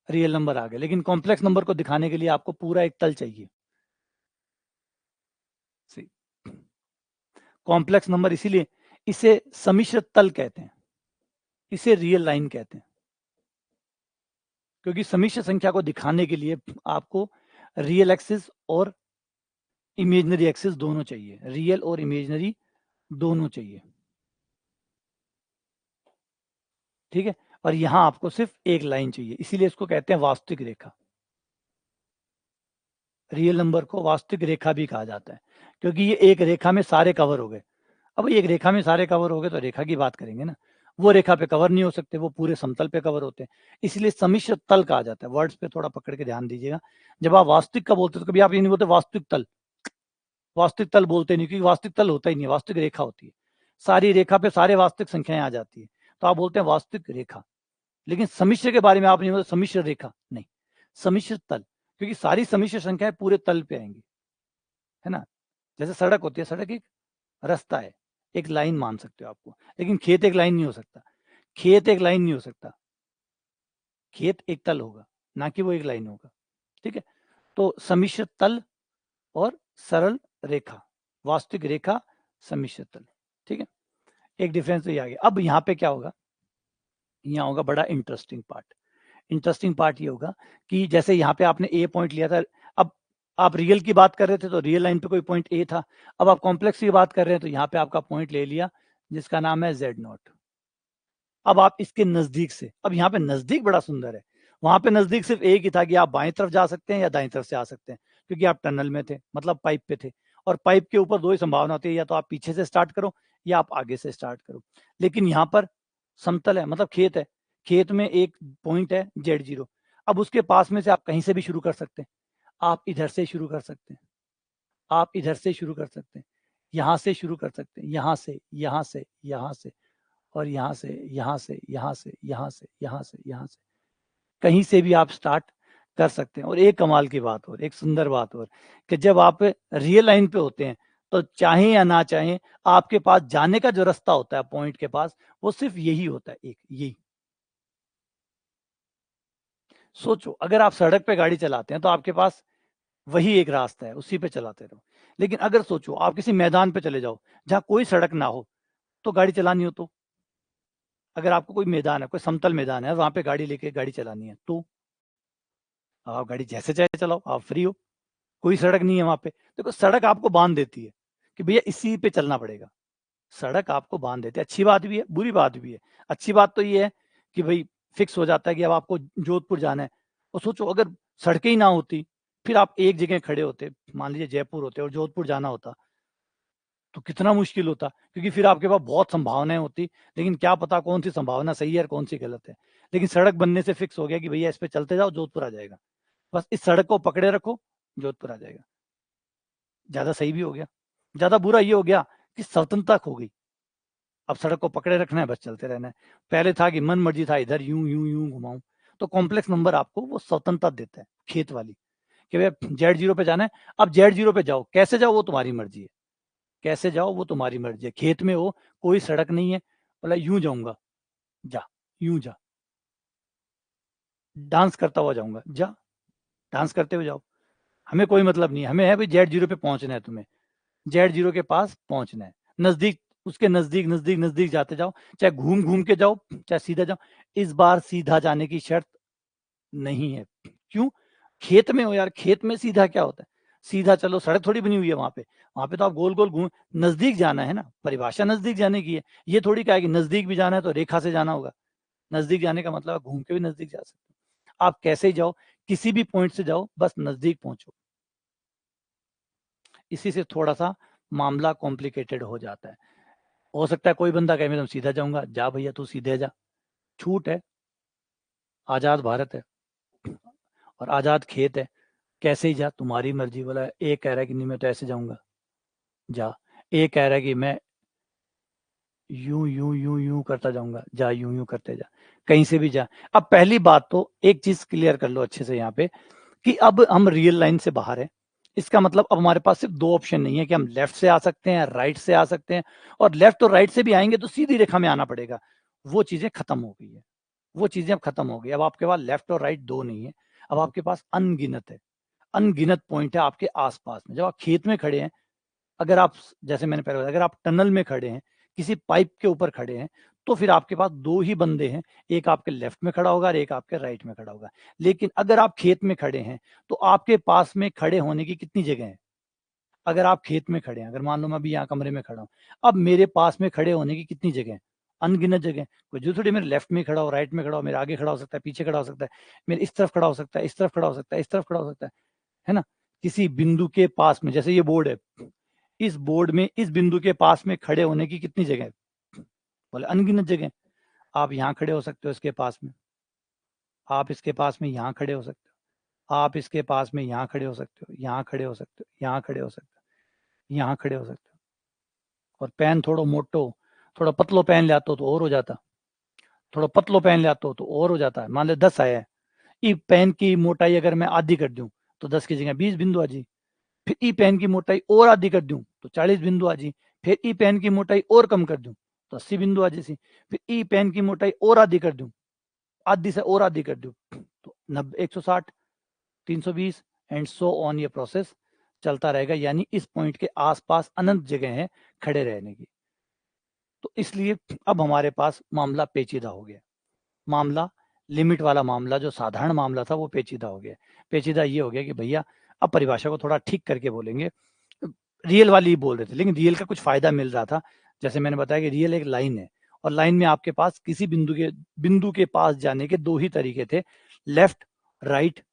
रियल नंबर आ गए। लेकिन कॉम्प्लेक्स नंबर को दिखाने के लिए आपको पूरा एक तल चाहिए। कॉम्प्लेक्स नंबर इसीलिए इसे सम्मिश्र तल कहते हैं, इसे रियल लाइन कहते हैं, क्योंकि सम्मिश्र संख्या को दिखाने के लिए आपको रियल एक्सिस और इमेजिनरी एक्सिस दोनों चाहिए, रियल और इमेजिनरी दोनों चाहिए, ठीक है। और यहां आपको सिर्फ एक लाइन चाहिए, इसीलिए इसको कहते हैं वास्तविक रेखा। रियल नंबर को वास्तविक रेखा भी कहा जाता है, क्योंकि ये एक रेखा में सारे कवर हो गए। अब एक रेखा में सारे कवर हो गए तो रेखा की बात करेंगे ना, वो रेखा पे कवर नहीं हो सकते, वो पूरे समतल पे कवर होते हैं, इसलिए सम्मिश्र तल कहा जाता है। वर्ड्स पे थोड़ा पकड़ के ध्यान दीजिएगा, जब आप वास्तविक का बोलते हो तो कभी आप ये नहीं बोलते वास्तविक तल, वास्तविक तल बोलते नहीं, क्योंकि वास्तविक तल होता ही नहीं, वास्तविक रेखा होती है, सारी रेखा पे सारे वास्तविक संख्याएं आ जाती है, तो आप बोलते हैं वास्तविक रेखा। लेकिन सम्मिश्र के बारे में आप नहीं बोलते सम्मिश्र रेखा, नहीं, सम्मिश्र तल, क्योंकि सारी सम्मिश्र संख्याएं पूरे तल पे आएंगी, है ना। जैसे सड़क होती है, सड़क एक रास्ता है, एक लाइन मान सकते हो आपको, लेकिन खेत एक लाइन नहीं हो सकता, खेत एक लाइन नहीं हो सकता, खेत एक तल होगा, ना कि वो एक लाइन होगा, ठीक है। तो सम्मिश्र तल और सरल रेखा, वास्तविक रेखा, सम्मिश्र तल, ठीक है। एक डिफरेंस तो ये आ गया। अब यहाँ पे क्या होगा, यहाँ होगा बड़ा इंटरेस्टिंग पार्ट। इंटरेस्टिंग पार्ट ये होगा कि जैसे यहाँ पे आपने ए पॉइंट लिया था, अब आप रियल की बात कर रहे थे तो रियल लाइन पे कोई पॉइंट ए था, अब आप कॉम्प्लेक्स की बात कर रहे हैं तो यहाँ पे आपका पॉइंट ले लिया जिसका नाम है Z0। अब आप इसके नजदीक से, अब यहाँ पे नजदीक बड़ा सुंदर है, वहां पे नजदीक सिर्फ एक ही था कि आप बाएं तरफ जा सकते हैं या दाएं तरफ से आ सकते हैं, क्योंकि आप टनल में थे, मतलब पाइप पे थे, और पाइप के ऊपर दो ही संभावना होती है, या तो आप पीछे से स्टार्ट करो या आप आगे से स्टार्ट करो। लेकिन यहाँ पर समतल है, मतलब खेत है, खेत में एक पॉइंट है Z0, अब उसके पास में से आप कहीं से भी शुरू कर सकते हैं, आप इधर से शुरू कर सकते हैं, आप इधर से शुरू कर सकते हैं, यहाँ से शुरू कर सकते हैं, यहाँ से, यहाँ से, यहाँ से, और यहाँ से, यहाँ से, यहाँ से, यहाँ से, यहाँ से, यहाँ से, कहीं से भी आप स्टार्ट कर सकते हैं। और एक कमाल की बात और एक सुंदर बात और, कि जब आप रियल लाइन पे होते हैं तो चाहे या ना चाहे आपके पास जाने का जो रास्ता होता है पॉइंट के पास, वो सिर्फ यही होता है, एक यही। सोचो अगर आप सड़क पे गाड़ी चलाते हैं तो आपके पास वही एक रास्ता है, उसी पे चलाते रहो। लेकिन अगर सोचो आप किसी मैदान पे चले जाओ जहां कोई सड़क ना हो तो गाड़ी चलानी हो, तो अगर आपको कोई मैदान है, कोई समतल मैदान है, वहां पे गाड़ी लेके गाड़ी चलानी है, तो आप गाड़ी जैसे चाहे चलाओ, आप फ्री हो, कोई सड़क नहीं है वहां पे। देखो सड़क आपको बांध देती है कि भैया इसी पे चलना पड़ेगा, सड़क आपको बांध देती है, अच्छी बात भी है बुरी बात भी है। अच्छी बात तो ये है कि भाई फिक्स हो जाता है कि अब आपको जोधपुर जाना है, और सोचो अगर सड़कें ही ना होती, फिर आप एक जगह खड़े होते, मान लीजिए जयपुर होते और जोधपुर जाना होता, तो कितना मुश्किल होता, क्योंकि फिर आपके पास बहुत संभावनाएं होती, लेकिन क्या पता कौन सी संभावना सही है और कौन सी गलत है। लेकिन सड़क बनने से फिक्स हो गया कि भैया इस पे चलते जाओ, जोधपुर आ जाएगा, बस इस सड़क को पकड़े रखो, जोधपुर आ जाएगा। ज्यादा सही भी हो गया, ज्यादा बुरा ये हो गया कि स्वतंत्रता खो गई, अब सड़क को पकड़े रखना है, बस चलते रहना है। पहले था कि मन मर्जी था, इधर यूं यूं यूं घुमाऊं। तो कॉम्प्लेक्स नंबर आपको वो स्वतंत्रता देता है, खेत वाली, कि भैया Z0 पे जाना है, अब Z0 पे जाओ, कैसे जाओ वो तुम्हारी मर्जी है, कैसे जाओ वो तुम्हारी मर्जी है। खेत में हो, कोई सड़क नहीं है, बोला यूं जाऊंगा, जा, यूं जा, डांस करता हुआ जाऊंगा, जा, डांस करते हुए जाओ। हमें कोई मतलब नहीं है, हमें है भाई Z0 पे पहुंचना है, तुम्हें Z0 के पास पहुंचना है, नजदीक, उसके नजदीक नजदीक नजदीक जाते जाओ, चाहे घूम घूम के जाओ चाहे सीधा जाओ। इस बार सीधा जाने की शर्त नहीं है। क्यों? खेत में हो यार, खेत में सीधा क्या होता है? सीधा चलो, सड़क थोड़ी बनी हुई है वहां पे, वहां पे तो आप गोल गोल घूम, नजदीक जाना है ना, परिभाषा नजदीक जाने की है। ये थोड़ी क्या है कि नजदीक भी जाना है तो रेखा से जाना होगा। नजदीक जाने का मतलब घूम के भी नजदीक जा सकते हो। आप कैसे ही जाओ, किसी भी पॉइंट से जाओ, बस नजदीक पहुंचो। इसी से थोड़ा सा मामला कॉम्प्लिकेटेड हो जाता है। हो सकता है कोई बंदा कहे मैं तो सीधा जाऊंगा, जा भैया तू सीधे जा, छूट है, आजाद भारत है और आजाद खेत है, कैसे ही जा, तुम्हारी मर्जी। बोला एक कह रहा है कि नहीं मैं तो ऐसे जाऊंगा, जा। एक कह रहा है कि मैं यूं यूं यूं यूं करता जाऊंगा, जा, यूं यूं करते जा, कहीं से भी जा। अब पहली बात तो एक चीज क्लियर कर लो अच्छे से यहाँ पे, कि अब हम रियल लाइन से बाहर है। इसका मतलब अब हमारे पास सिर्फ दो ऑप्शन नहीं है कि हम लेफ्ट से आ सकते हैं, राइट से आ सकते हैं, और लेफ्ट और राइट से भी आएंगे तो सीधी रेखा में आना पड़ेगा। वो चीजें खत्म हो गई है, वो चीजें अब खत्म हो गई। अब आपके पास लेफ्ट और राइट दो नहीं है, अब आपके पास अनगिनत है, अनगिनत पॉइंट है आपके आसपास में। जब आप खेत में खड़े हैं, अगर आप, जैसे मैंने पहले बताया, अगर आप टनल में खड़े हैं, किसी पाइप के ऊपर खड़े हैं, तो फिर आपके पास दो ही बंदे हैं, एक आपके लेफ्ट में खड़ा होगा और एक आपके राइट में खड़ा होगा। लेकिन अगर आप खेत में खड़े हैं तो आपके पास में खड़े होने की कितनी जगह है? अगर आप खेत में खड़े हैं, अगर मान लो मैं अभी यहाँ कमरे में खड़ा हूँ, अब मेरे पास में खड़े होने की कितनी जगह है? अनगिनत जगह। कोई जो थोड़ी मेरे लेफ्ट में खड़ा हो, राइट में खड़ा हो, मेरे आगे खड़ा हो सकता है, पीछे खड़ा हो सकता है, मेरे इस तरफ खड़ा हो सकता है, इस तरफ खड़ा हो सकता है, इस तरफ खड़ा हो सकता है ना? किसी बिंदु के पास में, जैसे ये बोर्ड है, इस बोर्ड में इस बिंदु के पास में खड़े होने की कितनी जगह है? बोले अनगिनत जगह। आप यहाँ खड़े हो सकते हो इसके पास में, आप इसके पास में यहाँ खड़े हो सकते हो, आप इसके पास में यहाँ खड़े हो सकते हो, यहाँ खड़े हो सकते हो, यहाँ खड़े हो सकते हो, यहाँ खड़े हो सकते हो। और पेन थोड़ा मोटो, थोड़ा पतलो पेन ले आते हो तो और हो जाता, थोड़ा पतलो पेन ले आते हो तो और हो जाता है। मान लो 10 आया है, ई पेन की मोटाई अगर मैं आधी कर दूं तो 10 की जगह 20 बिंदु आ जी। फिर ई पेन की मोटाई और आधी कर दूं तो 40 बिंदु आ जी। फिर ई पेन की मोटाई और कम कर दूं तो 80 बिंदु आ जी सी। फिर ई पेन की मोटाई और आधी कर दूं, आधी से और आधी कर दूं तो 90, 160, 320 एंड सो ऑन। ये प्रोसेस चलता रहेगा, यानी इस पॉइंट के आसपास अनंत जगह है खड़े रहने की। तो इसलिए अब हमारे पास मामला पेचीदा हो गया। मामला, लिमिट वाला मामला जो साधारण मामला था वो पेचीदा हो गया। पेचीदा ये हो गया कि भैया, अब परिभाषा को थोड़ा ठीक करके बोलेंगे, रियल वाली ही बोल रहे थे, लेकिन रियल का कुछ फायदा मिल रहा था। जैसे मैंने बताया कि रियल एक लाइन है, और लाइन में आपके पास किसी बिंदु के पास जाने के दो ही तरीके थे, लेफ्ट, राइट।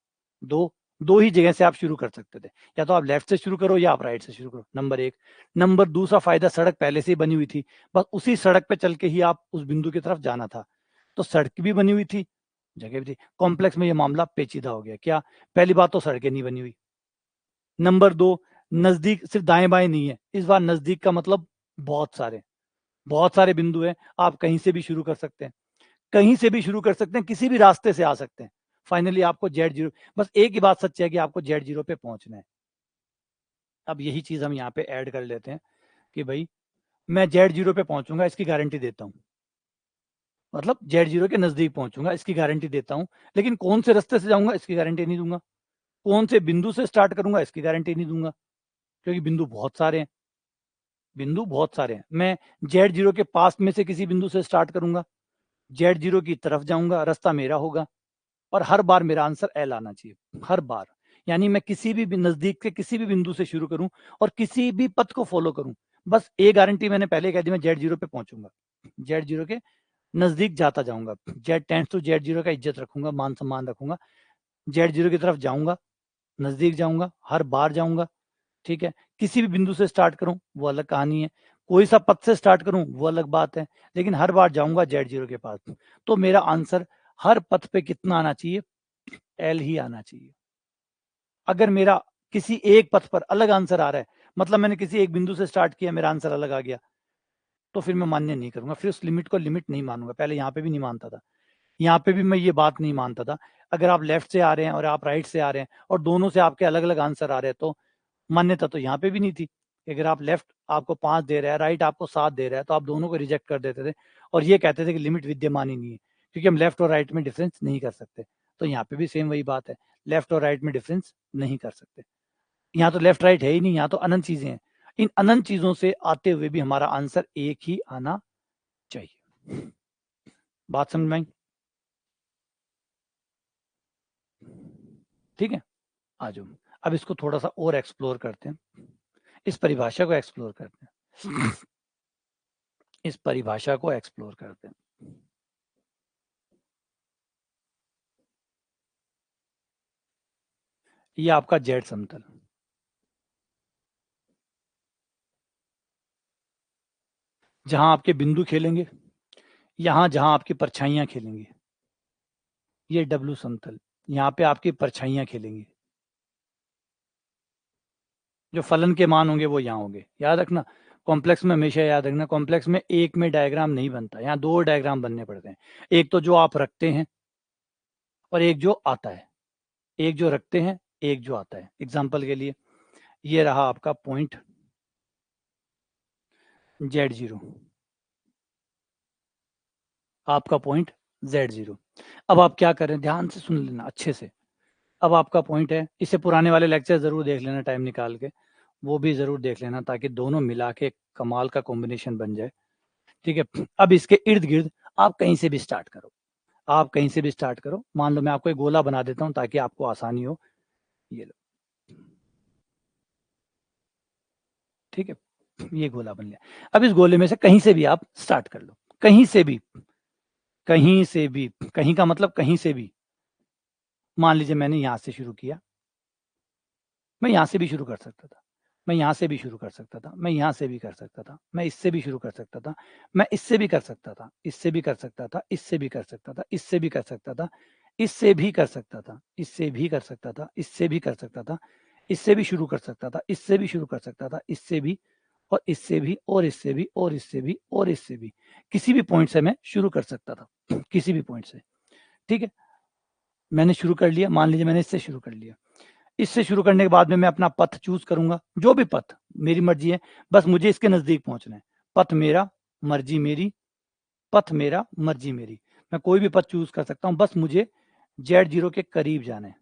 दो दो ही जगह से आप शुरू कर सकते थे, या तो आप लेफ्ट से शुरू करो या आप राइट से शुरू करो, नंबर एक। नंबर दूसरा फायदा, सड़क पहले से ही बनी हुई थी, बस उसी सड़क पे चल के ही आप उस बिंदु की तरफ जाना था। तो सड़क भी बनी हुई थी, जगह भी थी। कॉम्प्लेक्स में ये मामला पेचीदा हो गया। क्या? पहली बात तो सड़कें नहीं बनी हुई। नंबर दो, नजदीक सिर्फ दाएं बाएं नहीं है, इस बार नजदीक का मतलब बहुत सारे, बहुत सारे बिंदु हैं। आप कहीं से भी शुरू कर सकते हैं, कहीं से भी शुरू कर सकते हैं, किसी भी रास्ते से आ सकते हैं। फाइनली आपको Z0, बस एक ही बात सच है कि आपको Z0 पे पहुंचना है। अब यही चीज हम यहाँ पे ऐड कर लेते हैं कि भाई, मैं Z0 पे पहुंचूंगा इसकी गारंटी देता हूँ, मतलब Z0 के नजदीक पहुंचूंगा इसकी गारंटी देता हूँ, लेकिन कौन से रास्ते से जाऊंगा इसकी गारंटी नहीं दूंगा, कौन से बिंदु से स्टार्ट करूंगा इसकी गारंटी नहीं दूंगा, क्योंकि बिंदु बहुत सारे हैं, बिंदु बहुत सारे हैं। मैं Z0 के पास में से किसी बिंदु से स्टार्ट करूंगा, Z0 की तरफ जाऊंगा, रास्ता मेरा होगा, और हर बार मेरा आंसर एल आना चाहिए, हर बार। यानी मैं किसी भी नजदीक के किसी भी बिंदु से शुरू करूं और किसी भी पथ को फॉलो करूं, बस एक गारंटी मैंने पहले कह दी, मैं Z0 पे पहुंचूंगा, Z0 के नजदीक जाता जाऊंगा, जेड टेंस टू Z0 का इज्जत रखूंगा, मान सम्मान रखूंगा, Z0 की तरफ जाऊंगा, नजदीक जाऊंगा, हर बार जाऊंगा। ठीक है, किसी भी बिंदु से स्टार्ट करूं वो अलग कहानी है, कोई सा पथ से स्टार्ट करूं वो अलग बात है, लेकिन हर बार जाऊंगा Z0 के पास। तो मेरा आंसर हर पथ पे कितना आना चाहिए? एल ही आना चाहिए। अगर मेरा किसी एक पथ पर अलग आंसर आ रहा है, मतलब मैंने किसी एक बिंदु से स्टार्ट किया, मेरा आंसर अलग आ गया, तो फिर मैं मान्य नहीं करूंगा, फिर उस लिमिट को लिमिट नहीं मानूंगा। पहले यहाँ पे भी नहीं मानता था, यहाँ पे भी मैं ये बात नहीं मानता था। अगर आप लेफ्ट से आ रहे हैं और आप राइट से आ रहे हैं और दोनों से आपके अलग अलग आंसर आ रहे हैं, तो मान्यता तो यहाँ पे भी नहीं थी, अगर आप लेफ्ट आपको 5 दे रहा है, राइट आपको 7 दे रहा है, तो आप दोनों को रिजेक्ट कर देते थे और ये कहते थे कि लिमिट विद्यमान ही नहीं है, क्योंकि हम लेफ्ट और राइट में डिफरेंस नहीं कर सकते। तो यहाँ पे भी सेम वही बात है, लेफ्ट और राइट में डिफरेंस नहीं कर सकते। यहाँ तो लेफ्ट राइट है ही नहीं, यहाँ तो अनंत चीजें हैं। इन अनंत चीजों से आते हुए भी हमारा आंसर एक ही आना चाहिए। बात समझ में आई? ठीक है, आ जाओ। अब इसको थोड़ा सा और एक्सप्लोर करते हैं, इस परिभाषा को एक्सप्लोर करते हैं, इस परिभाषा को एक्सप्लोर करते हैं। ये आपका जेड समतल, जहां आपके बिंदु खेलेंगे, यहां जहां आपकी परछाइयां खेलेंगी, ये डब्ल्यू समतल, यहाँ पे आपकी परछाइयां खेलेंगी। जो फलन के मान होंगे वो यहाँ होंगे। याद रखना, कॉम्प्लेक्स में हमेशा याद रखना, कॉम्प्लेक्स में एक में डायग्राम नहीं बनता, यहाँ दो डायग्राम बनने पड़ते हैं। एक तो जो आप रखते हैं और एक जो आता है, एक जो रखते हैं, एक जो आता है। एग्जाम्पल के लिए ये रहा आपका पॉइंट Z0, आपका पॉइंट Z0। अब आप क्या करें, ध्यान से सुन लेना अच्छे से। अब आपका पॉइंट है, इसे पुराने वाले लेक्चर जरूर देख लेना टाइम निकाल के, वो भी जरूर देख लेना, ताकि दोनों मिला के कमाल का कॉम्बिनेशन बन जाए। ठीक है, अब इसके इर्द गिर्द आप कहीं से भी स्टार्ट करो, आप कहीं से भी स्टार्ट करो। मान लो मैं आपको एक गोला बना देता हूं ताकि आपको आसानी हो। ये लो, ठीक है, ये गोला बन गया। अब इस गोले में से कहीं से भी आप स्टार्ट कर लो, कहीं से भी, कहीं से भी, कहीं का मतलब कहीं से भी। मान लीजिए मैंने यहां से शुरू किया, मैं यहां से भी शुरू कर सकता था, मैं यहां से भी शुरू कर सकता था, मैं यहां से भी कर सकता था, मैं इससे भी शुरू कर सकता था, मैं इससे भी कर सकता था, इससे भी कर सकता था, इससे भी कर सकता था, इससे भी कर सकता था, इससे भी कर सकता था, इससे भी कर सकता था, इससे भी कर सकता था, इससे भी शुरू कर सकता था, इससे भी शुरू कर सकता था, इससे भी, और इससे भी, और इससे भी, और इससे भी, और इससे भी, किसी भी पॉइंट से मैं शुरू कर सकता था, किसी भी पॉइंट से। ठीक है, मैंने शुरू कर लिया, मान लीजिए मैंने इससे शुरू कर लिया। इससे शुरू करने के बाद में मैं अपना पथ चूज करूंगा, जो भी पथ, मेरी मर्जी है, बस मुझे इसके नजदीक पहुंचना है। पथ मेरा, मर्जी मेरी, पथ मेरा, मर्जी मेरी। मैं कोई भी पथ चूज कर सकता हूं, बस मुझे Z0 के करीब जाना है।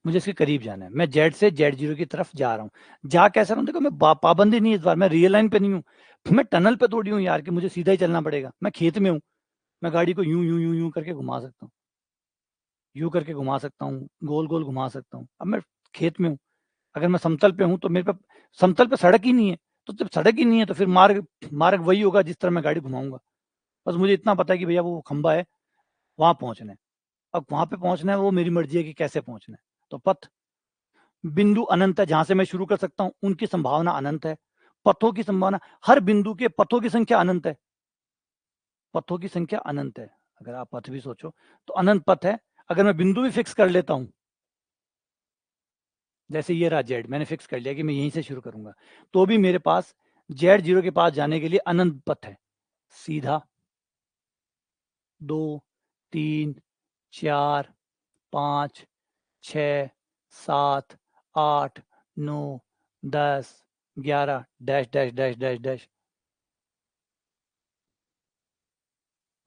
मुझे इसके करीब जाना है, मैं जेड से Z0 की तरफ जा रहा हूँ। जा कैसा रहा हूँ, देखो मैं पाबंदी नहीं, इस बार मैं रियल लाइन पे नहीं हूँ, मैं टनल पे थोड़ी हूँ यार कि मुझे सीधा ही चलना पड़ेगा। मैं खेत में हूँ, मैं गाड़ी को यूं यूं यूं यूं करके घुमा सकता हूँ, यूं करके घुमा सकता हूँ, गोल गोल घुमा सकता हूँ। अब मैं खेत में हूँ, अगर मैं समतल पे हूँ तो मेरे पे, समतल पे सड़क ही नहीं है, तो जब सड़क ही नहीं है तो फिर मार्ग मार्ग वही होगा जिस तरह मैं गाड़ी घुमाऊंगा। बस मुझे इतना पता है कि भैया वो खंबा है, वहां पहुंचना है। अब वहां पे पहुंचना है, वो मेरी मर्जी है कि कैसे पहुंचना है। तो पथ, बिंदु अनंत है, जहां से मैं शुरू कर सकता हूं, उनकी संभावना अनंत है। पथों की संभावना, हर बिंदु के पथों की संख्या अनंत है, पथों की संख्या अनंत है। अगर आप पथ भी सोचो तो अनंत पथ है। अगर मैं बिंदु भी फिक्स कर लेता हूं, जैसे ये रहा जेड, मैंने फिक्स कर लिया कि मैं यहीं से शुरू करूंगा, तो भी मेरे पास Z0 के पास जाने के लिए अनंत पथ है। सीधा, 2, 3, 4, 5, 6, 7, 8, 9, 10, 11, dash dash dash dash dash,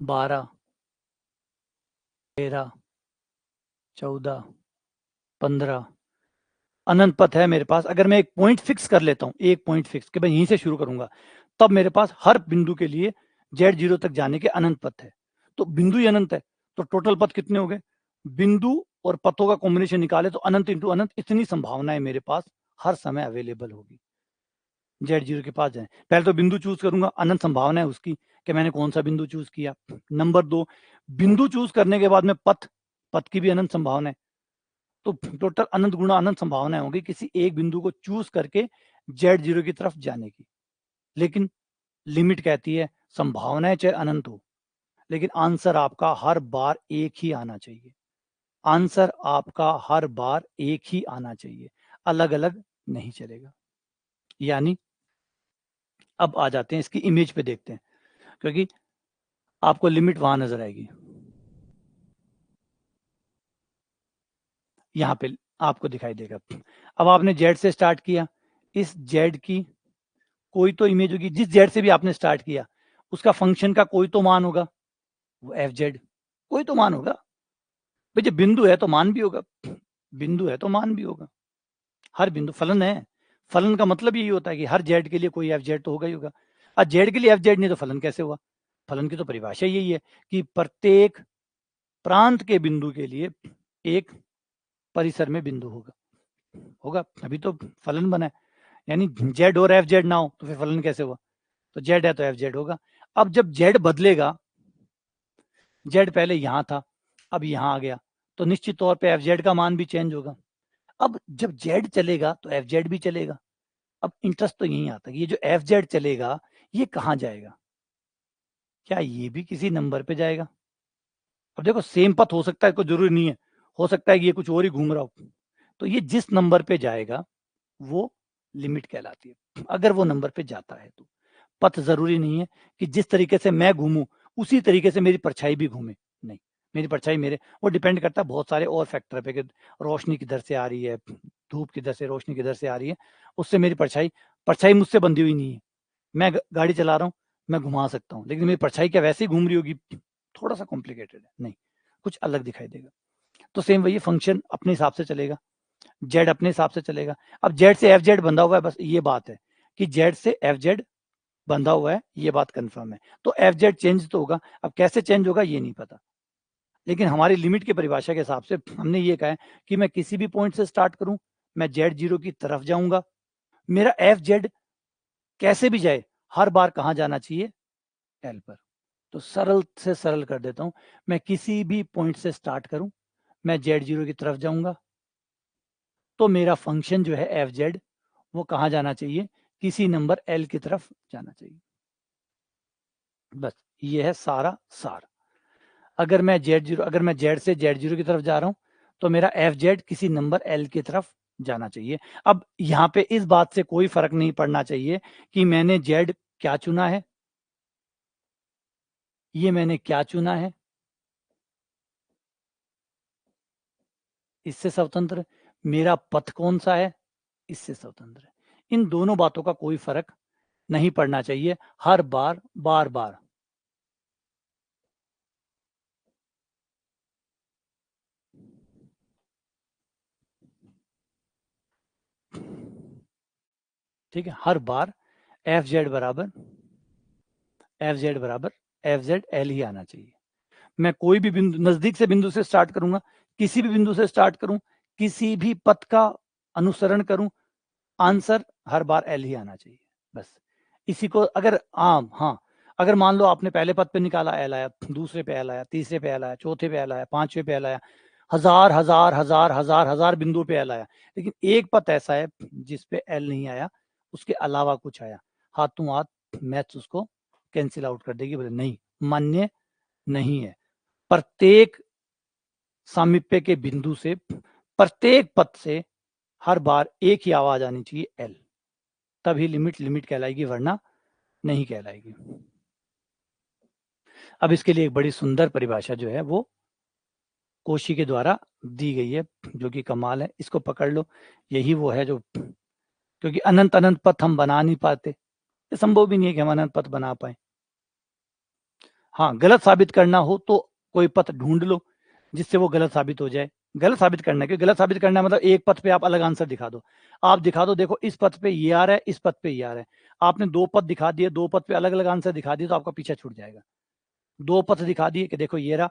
12, 13, 14, 15, अनंत पथ है मेरे पास। अगर मैं एक पॉइंट फिक्स कर लेता हूं, एक पॉइंट फिक्स कि मैं यहीं से शुरू करूंगा, तब मेरे पास हर बिंदु के लिए Z0 तक जाने के अनंत पथ है। तो बिंदु ही अनंत है, तो टोटल पथ कितने हो गए? बिंदु और पथों का कॉम्बिनेशन निकाले तो अनंत इंटू अनंत, इतनी संभावनाएं मेरे पास हर समय अवेलेबल होगी Z0 के पास जाए। पहले तो बिंदु चूज करूंगा, अनंत संभावना है उसकी कि मैंने कौन सा बिंदु चूज किया। नंबर 2, बिंदु चूज करने के बाद में पथ, पथ की भी अनंत संभावना है। तो टोटल अनंत गुणा अनंत संभावनाएं होगी किसी एक बिंदु को चूज करके Z0 की तरफ जाने की। लेकिन लिमिट कहती है संभावनाएं चाहे अनंत हो, लेकिन आंसर आपका हर बार एक ही आना चाहिए। आंसर आपका हर बार एक ही आना चाहिए, अलग अलग नहीं चलेगा। यानी अब आ जाते हैं इसकी इमेज पे देखते हैं, क्योंकि आपको लिमिट वहां नजर आएगी, यहाँ पे आपको दिखाई देगा। अब आपने जेड से स्टार्ट किया, इस जेड की कोई तो इमेज होगी, जिस जेड से भी आपने स्टार्ट किया उसका फंक्शन का कोई तो मान होगा, वो एफ जेड कोई तो मान होगा भाई। जब बिंदु है तो मान भी होगा, बिंदु है तो मान भी होगा। हर बिंदु फलन है, फलन का मतलब यही होता है कि हर जेड के लिए कोई एफ जेड तो होगा ही होगा। आज जेड के लिए एफ जेड नहीं तो फलन कैसे हुआ? फलन की तो परिभाषा यही है कि प्रत्येक प्रांत के बिंदु के लिए एक परिसर में बिंदु होगा, होगा अभी तो फलन बना है। यानी जेड और एफ जेड ना हो तो फिर फलन कैसे हुआ? तो जेड है तो एफ जेड होगा। अब जब जेड बदलेगा, जेड पहले यहां था अब यहां आ गया, तो निश्चित तौर पे एफ जेड का मान भी चेंज होगा। अब जब जेड चलेगा तो एफ जेड भी चलेगा। अब इंटरेस्ट तो यही आता है कि ये जो एफ जेड चलेगा ये कहाँ जाएगा? क्या ये भी किसी नंबर पे जाएगा? अब देखो सेम पथ हो सकता है, कोई जरूरी नहीं है, हो सकता है कि ये कुछ और ही घूम रहा हो। तो ये जिस नंबर पे जाएगा वो लिमिट कहलाती है, अगर वो नंबर पे जाता है तो। पथ जरूरी नहीं है कि जिस तरीके से मैं घूमूं उसी तरीके से मेरी परछाई भी घूमे, नहीं। मेरी परछाई मेरे, वो डिपेंड करता है बहुत सारे और फैक्टर पे कि रोशनी किधर से आ रही है, धूप किधर से, रोशनी किधर से आ रही है, उससे मेरी परछाई परछाई मुझसे बंधी हुई नहीं है। मैं गाड़ी चला रहा हूँ, मैं घुमा सकता हूँ, लेकिन मेरी परछाई क्या वैसे ही घूम रही होगी? थोड़ा सा कॉम्प्लिकेटेड है, नहीं, कुछ अलग दिखाई देगा। तो सेम वही फंक्शन अपने हिसाब से चलेगा, जेड अपने हिसाब से चलेगा। अब जेड से एफ जेड बंधा हुआ है, बस ये बात है कि जेड से एफ जेड बंधा हुआ है, ये बात कंफर्म है। तो एफ जेड चेंज तो होगा, अब कैसे चेंज होगा ये नहीं पता। लेकिन हमारी लिमिट की परिभाषा के हिसाब से हमने ये कहा है कि मैं किसी भी पॉइंट से स्टार्ट करूं, मैं जेड जीरो की तरफ जाऊंगा, मेरा एफ जेड कैसे भी जाए हर बार कहां जाना चाहिए? एल पर। तो सरल से सरल कर देता हूं, मैं किसी भी पॉइंट से स्टार्ट करूं, मैं जेड जीरो की तरफ जाऊंगा, तो मेरा फंक्शन जो है एफ जेड वो कहां जाना चाहिए? किसी नंबर एल की तरफ जाना चाहिए। बस ये है सारा सार। अगर मैं जेड से जेड जीरो की तरफ जा रहा हूं तो मेरा एफ जेड किसी नंबर एल की तरफ जाना चाहिए। अब यहां पे इस बात से कोई फर्क नहीं पड़ना चाहिए कि मैंने जेड क्या चुना है, ये मैंने क्या चुना है, इससे स्वतंत्र मेरा पथ कौन सा है, इससे स्वतंत्र है। इन दोनों बातों का कोई फर्क नहीं पड़ना चाहिए हर बार, बार बार। ठीक है, हर बार एफ जेड बराबर एफ जेड एल ही आना चाहिए। मैं कोई भी बिंदु, नजदीक से बिंदु से स्टार्ट करूंगा, किसी भी बिंदु से स्टार्ट करूं, किसी भी पथ का अनुसरण करूं, आंसर हर बार एल ही आना चाहिए। बस इसी को अगर आम, हाँ, अगर मान लो आपने पहले पद पे निकाला एल आया, दूसरे पे एल आया, तीसरे पे एल आया, चौथे पे एल आया, पांचवे पे एल आया, हजार हजार हजार हजार हजार बिंदु पे एल आया, लेकिन एक पद ऐसा है जिसपे एल नहीं आया, उसके अलावा कुछ आया, हाथों हाथ मैथ्स उसको कैंसिल आउट कर देगी, बोले नहीं, मान्य नहीं है। प्रत्येक सामीप्य के बिंदु से, प्रत्येक पद से हर बार एक ही आवाज आनी चाहिए एल, तभी लिमिट लिमिट कहलाएगी, वरना नहीं कहलाएगी। अब इसके लिए एक बड़ी सुंदर परिभाषा जो है वो कोशी के द्वारा दी गई है, जो कि कमाल है, इसको पकड़ लो। यही वो है जो, क्योंकि अनंत अनंत पथ हम बना नहीं पाते, ये संभव भी नहीं है कि हम अनंत पथ बना पाए। हाँ, गलत साबित करना हो तो कोई पथ ढूंढ लो जिससे वो गलत साबित हो जाए। गलत साबित करना है, क्योंकि गलत साबित करना है मतलब एक पथ पे आप अलग आंसर दिखा दो। आप दिखा दो, देखो इस पथ पे ये आ रहा है, इस पथ पे ये आ रहा है, आपने दो पथ दिखा दिए, दो पथ पे अलग अलग आंसर दिखा दिए, तो आपका पीछा छूट जाएगा। दो पथ दिखा दिए कि देखो ये रहा,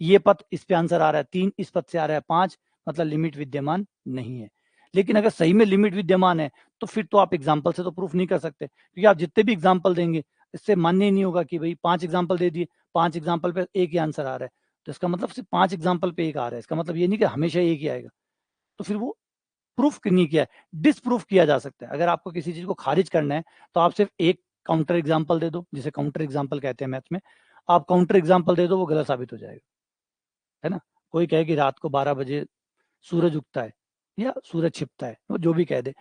ये पथ इस पे आंसर आ रहा है 3, इस पथ से आ रहा है 5, मतलब लिमिट विद्यमान नहीं है। लेकिन अगर सही में लिमिट विद्यमान है तो फिर तो आप एग्जाम्पल से तो प्रूफ नहीं कर सकते, क्योंकि आप जितने भी एग्जाम्पल देंगे इससे मान्य ही नहीं होगा कि भाई 5 एग्जाम्पल दे दिए, 5 एग्जाम्पल पे एक ही आंसर आ रहा है, तो इसका मतलब सिर्फ 5 एग्जाम्पल पे एक आ रहा है, इसका मतलब ये नहीं कि हमेशा एक ही आएगा। तो फिर वो प्रूफ नहीं किया है, डिसप्रूफ किया जा सकता है। अगर आपको किसी चीज को खारिज करना है तो आप सिर्फ एक काउंटर एग्जाम्पल दे दो, जिसे काउंटर एग्जाम्पल कहते हैं मैथ में। आप काउंटर एग्जाम्पल दे दो, वो गलत साबित हो जाएगा, है ना। कोई कहे कि रात को 12 बजे सूरज उगता है या सूरज छिपता है, वो जो भी कह दे,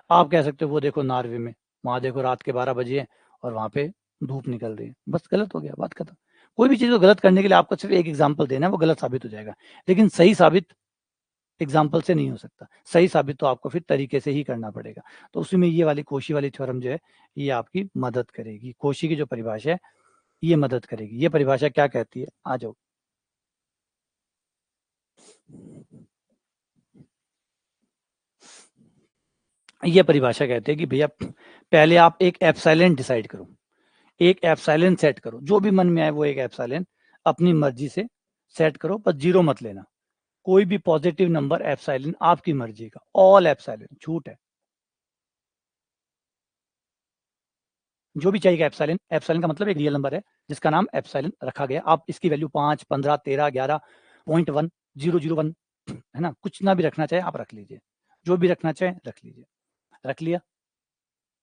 आप कह सकते हो वो देखो नॉर्वे में, वहां देखो रात के 12 बजे है और वहां पे धूप निकल रही है, बस गलत हो गया, बात खत्म। कोई भी चीज को गलत करने के लिए आपको सिर्फ एक एग्जाम्पल देना है, वो गलत साबित हो जाएगा, लेकिन सही साबित एग्जाम्पल से नहीं हो सकता। सही साबित तो आपको फिर तरीके से ही करना पड़ेगा। तो उसी में ये वाली कोशी वाली थ्योरम जो है ये आपकी मदद करेगी। कोशी की जो परिभाषा है ये मदद करेगी। ये परिभाषा क्या कहती है, आ जाओ। ये परिभाषा कहते हैं कि भैया पहले आप एक एप्सिलॉन डिसाइड करो, एक एप्सिलॉन सेट करो, जो भी मन में आए वो एक एप्सिलॉन अपनी मर्जी से सेट करो, पर जीरो मत लेना। कोई भी पॉजिटिव नंबर एप्सिलॉन आपकी मर्जी का, ऑल एप्सिलॉन झूठ है। जो भी चाहिए एप्सिलॉन, एप्सिलॉन का मतलब एक रियल नंबर है जिसका नाम एप्सिलॉन रखा गया। आप इसकी वैल्यू 5, 15, 13, 11.1, 001 है ना, कुछ ना भी रखना चाहे आप रख लीजिए, जो भी रखना चाहे रख लीजिए। रख लिया,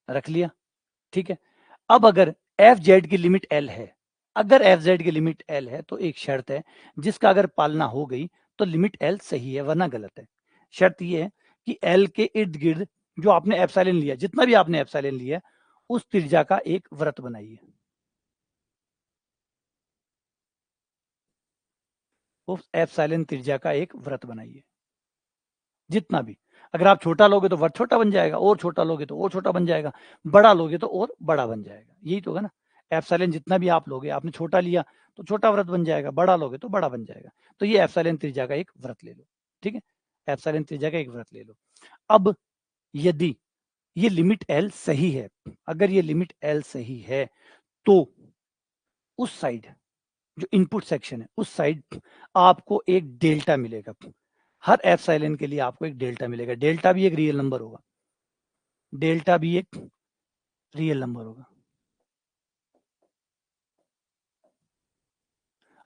रख लिया, ठीक है। अब अगर एफ जेड की लिमिट एल है, अगर एफ जेड की लिमिट एल है तो एक शर्त है जिसका अगर पालना हो गई तो लिमिट एल सही है, वरना गलत है। शर्त ये है कि एल के इर्द गिर्द जो आपने एप्सिलॉन लिया, जितना भी आपने एप्सिलॉन लिया, उस त्रिज्या का एक वृत्त बनाइए। उस एप्सिलॉन त्रिज्या का एक वृत्त बनाइए, जितना भी। अगर आप छोटा लोगे तो वृत्त छोटा बन जाएगा, और छोटा लोगे तो और छोटा बन जाएगा, बड़ा लोगे तो और बड़ा बन जाएगा। यही तो है ना, एप्सिलॉन जितना भी आप लोगे, आपने छोटा लिया तो छोटा वृत्त बन जाएगा, बड़ा लोगे तो बड़ा बन जाएगा। तो ये एप्सिलॉन त्रिज्या का एक वृत्त ले लो, ठीक है। एप्सिलॉन त्रिज्या का एक वृत्त ले लो। अब यदि ये लिमिट एल सही है, अगर ये लिमिट एल सही है तो उस साइड जो इनपुट सेक्शन है उस साइड आपको एक डेल्टा मिलेगा। हर एप्सिलॉन के लिए आपको एक डेल्टा मिलेगा। डेल्टा भी एक रियल नंबर होगा, डेल्टा भी एक रियल नंबर होगा।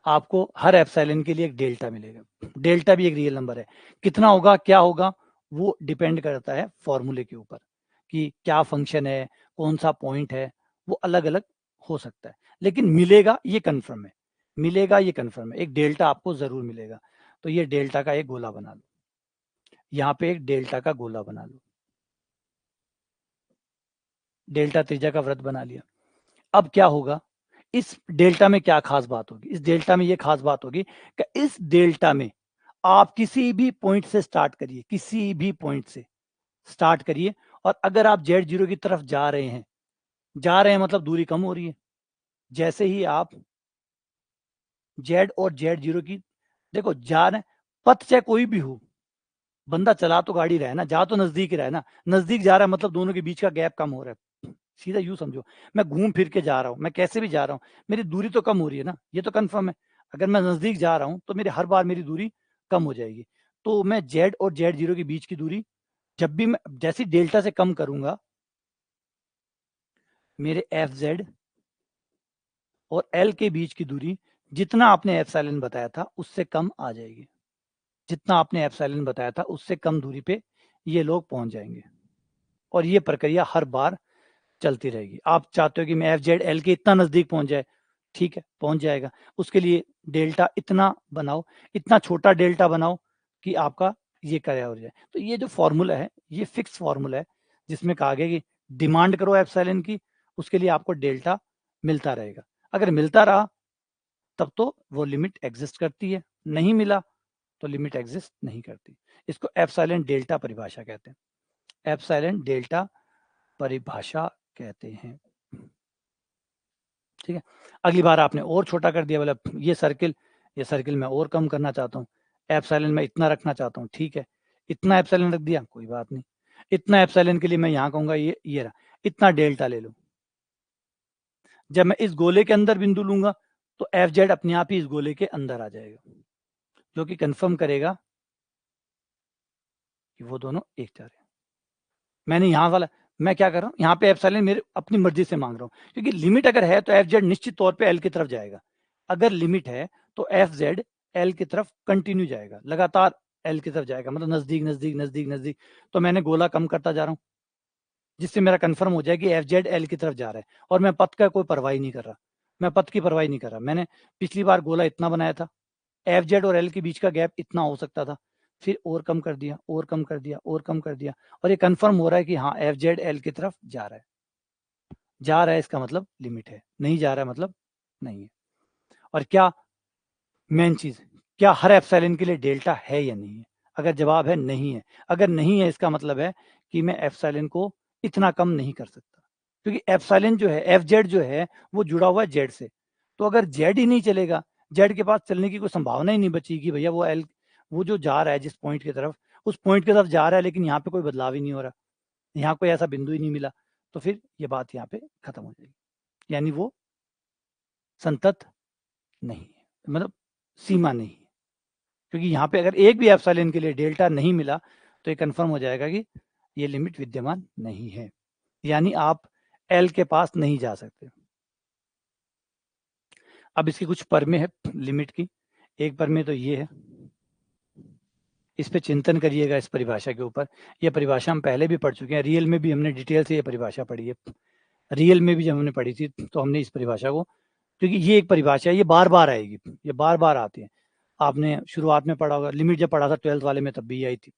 आपको हर एप्सिलॉन के लिए एक डेल्टा मिलेगा, डेल्टा भी एक रियल नंबर है। कितना होगा, क्या होगा, वो डिपेंड करता है फॉर्मूले के ऊपर कि क्या फंक्शन है, कौन सा पॉइंट है, वो अलग अलग हो सकता है, लेकिन मिलेगा ये कंफर्म है। मिलेगा ये कंफर्म है, एक डेल्टा आपको जरूर मिलेगा। तो ये डेल्टा का एक गोला बना लो, यहाँ पे एक डेल्टा का गोला बना लो, डेल्टा त्रिज्या का वृत्त बना लिया। अब क्या होगा, इस डेल्टा में क्या खास बात होगी, इस डेल्टा में ये खास बात होगी कि इस डेल्टा में आप किसी भी पॉइंट से स्टार्ट करिए, किसी भी पॉइंट से स्टार्ट करिए, और अगर आप जेड जीरो की तरफ जा रहे हैं, जा रहे हैं मतलब दूरी कम हो रही है। जैसे ही आप जेड और जेड जीरो की, देखो जा रहे हैं, पथ चाहे कोई भी हो, बंदा चला तो गाड़ी रहा है ना, जा तो नजदीक ही रहा है ना, नजदीक जा रहा है मतलब दोनों के बीच का गैप कम हो रहा है। सीधा यूं समझो, मैं घूम फिर के जा रहा हूँ, मैं कैसे भी जा रहा हूँ, मेरी दूरी तो कम हो रही है ना, ये तो कंफर्म है। अगर मैं नजदीक जा रहा हूँ तो मेरी हर बार मेरी दूरी कम हो जाएगी। तो मैं जेड और जेड जीरो के बीच की दूरी जब भी मैं जैसी डेल्टा से कम करूंगा, मेरे एफ जेड और एल के बीच की दूरी जितना आपने एप्सिलॉन बताया था उससे कम आ जाएगी। जितना आपने एप्सिलॉन बताया था उससे कम दूरी पे ये लोग पहुंच जाएंगे, और ये प्रक्रिया हर बार चलती रहेगी। आप चाहते हो कि मैं एफ जेड एल के इतना नजदीक पहुंच जाए, ठीक है पहुंच जाएगा। उसके लिए डेल्टा इतना बनाओ, इतना छोटा डेल्टा बनाओ कि आपका ये क्या हो जाए। तो ये जो फॉर्मूला है ये फिक्स फॉर्मूला है, जिसमें कहा गया कि डिमांड करो एप्सिलॉन की, उसके लिए आपको डेल्टा मिलता रहेगा। अगर मिलता रहा तब तो वो लिमिट एग्जिस्ट करती है, नहीं मिला तो लिमिट एग्जिस्ट नहीं करती। इसको एप्सिलॉन डेल्टा परिभाषा कहते हैं, एप्सिलॉन डेल्टा परिभाषा कहते हैं, ठीक है। अगली बार आपने और छोटा कर दिया, बोला ये सर्किल मैं और कम करना चाहता हूँ, एप्सिलॉन मैं इतना रखना चाहता हूँ, ठीक है, इतना एप्सिलॉन रख दिया, कोई बात नहीं। इतना एप्सिलॉन के लिए मैं यहाँ कहूंगा ये रहा, इतना डेल्टा ले लो। जब मैं इस गोले के अंदर बिंदु लूंगा तो एफ जेड अपने आप ही इस गोले के अंदर आ जाएगा, जो कि कंफर्म करेगा कि वो दोनों एक जा रहे हैं। मैंने यहाँ वाला, मैं क्या कर रहा हूँ, यहाँ पे एप्सिलॉन मेरे अपनी मर्जी से मांग रहा हूँ, क्योंकि लिमिट अगर है तो एफ जेड निश्चित तौर पे एल की तरफ जाएगा। अगर लिमिट है तो एफ जेड एल की तरफ कंटिन्यू जाएगा, लगातार एल की तरफ जाएगा, मतलब नजदीक नजदीक नजदीक नजदीक। तो मैंने गोला कम करता जा रहा हूँ, जिससे मेरा कंफर्म हो जाए कि एफ जेड एल की तरफ जा रहा है, और मैं पथ का कोई परवाही नहीं कर रहा, मैं पथ की परवाही नहीं कर रहा। मैंने पिछली बार गोला इतना बनाया था, एफ जेड और एल के बीच का गैप इतना हो सकता था, फिर और कम कर दिया, और कम कर दिया, और कम कर दिया, और ये कंफर्म हो रहा है कि हाँ एफ जेड एल की तरफ जा रहा है। जा रहा है इसका मतलब लिमिट है, नहीं जा रहा है मतलब नहीं है। और क्या मेन चीज, क्या हर एप्सिलॉन के लिए डेल्टा है या नहीं है? अगर जवाब है नहीं है, अगर नहीं है इसका मतलब है कि मैं एप्सिलॉन को इतना कम नहीं कर सकता, क्योंकि एप्सिलॉन जो है, एफ जेड जो है, वो जुड़ा हुआ है जेड से। तो अगर जेड ही नहीं चलेगा, जेड के पास चलने की कोई संभावना ही नहीं बची कि भैया वो जो जा रहा है जिस पॉइंट की तरफ, उस पॉइंट की तरफ जा रहा है, लेकिन यहाँ पे कोई बदलाव ही नहीं हो रहा, यहाँ कोई ऐसा बिंदु ही नहीं मिला, तो फिर ये बात यहाँ पे खत्म हो जाएगी, यानी वो संतत नहीं है, मतलब सीमा नहीं है। क्योंकि यहाँ पे अगर एक भी एप्सिलॉन के लिए डेल्टा नहीं मिला तो ये कंफर्म हो जाएगा कि ये लिमिट विद्यमान नहीं है, यानी आप एल के पास नहीं जा सकते। अब इसकी कुछ परमें है लिमिट की, एक परमें तो ये है, इस पे चिंतन करिएगा इस परिभाषा के ऊपर। यह परिभाषा हम पहले भी पढ़ चुके हैं, रियल में भी हमने डिटेल से ये परिभाषा पढ़ी है, रियल में भी जब हमने पढ़ी थी तो हमने इस परिभाषा को, क्योंकि ये एक परिभाषा है, ये बार बार आएगी, ये बार बार आती है। आपने शुरुआत में पढ़ा होगा, लिमिट जब पढ़ा था 12th वाले में तब भी आई थी,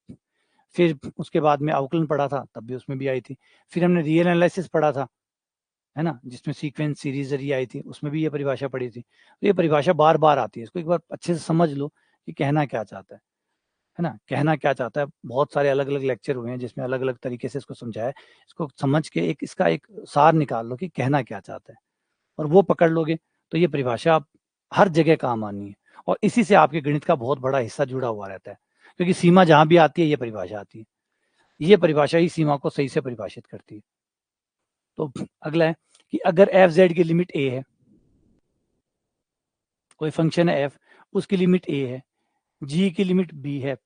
फिर उसके बाद में अवकलन पढ़ा था तब भी उसमें भी आई थी, फिर हमने रियल एनालिसिस पढ़ा था, है ना, जिसमें सीक्वेंस सीरीज जरिए आई थी, उसमें भी ये परिभाषा पढ़ी थी। तो ये परिभाषा बार बार आती है, इसको एक बार अच्छे से समझ लो कि कहना क्या चाहता है ना, कहना क्या चाहता है। बहुत सारे अलग अलग लेक्चर हुए हैं जिसमें अलग अलग तरीके से इसको समझाया है, इसको समझ के एक इसका एक सार निकाल लो कि कहना क्या चाहता है, और वो पकड़ लोगे तो ये परिभाषा आप हर जगह काम आनी है, और इसी से आपके गणित का बहुत बड़ा हिस्सा जुड़ा हुआ रहता है, क्योंकि सीमा जहां भी आती है ये परिभाषा आती है, ये परिभाषा ही सीमा को सही से परिभाषित करती है। तो अगला है कि अगर एफ जेड की लिमिट ए है, कोई फंक्शन है एफ, उसकी लिमिट ए है, जी की लिमिट बी है,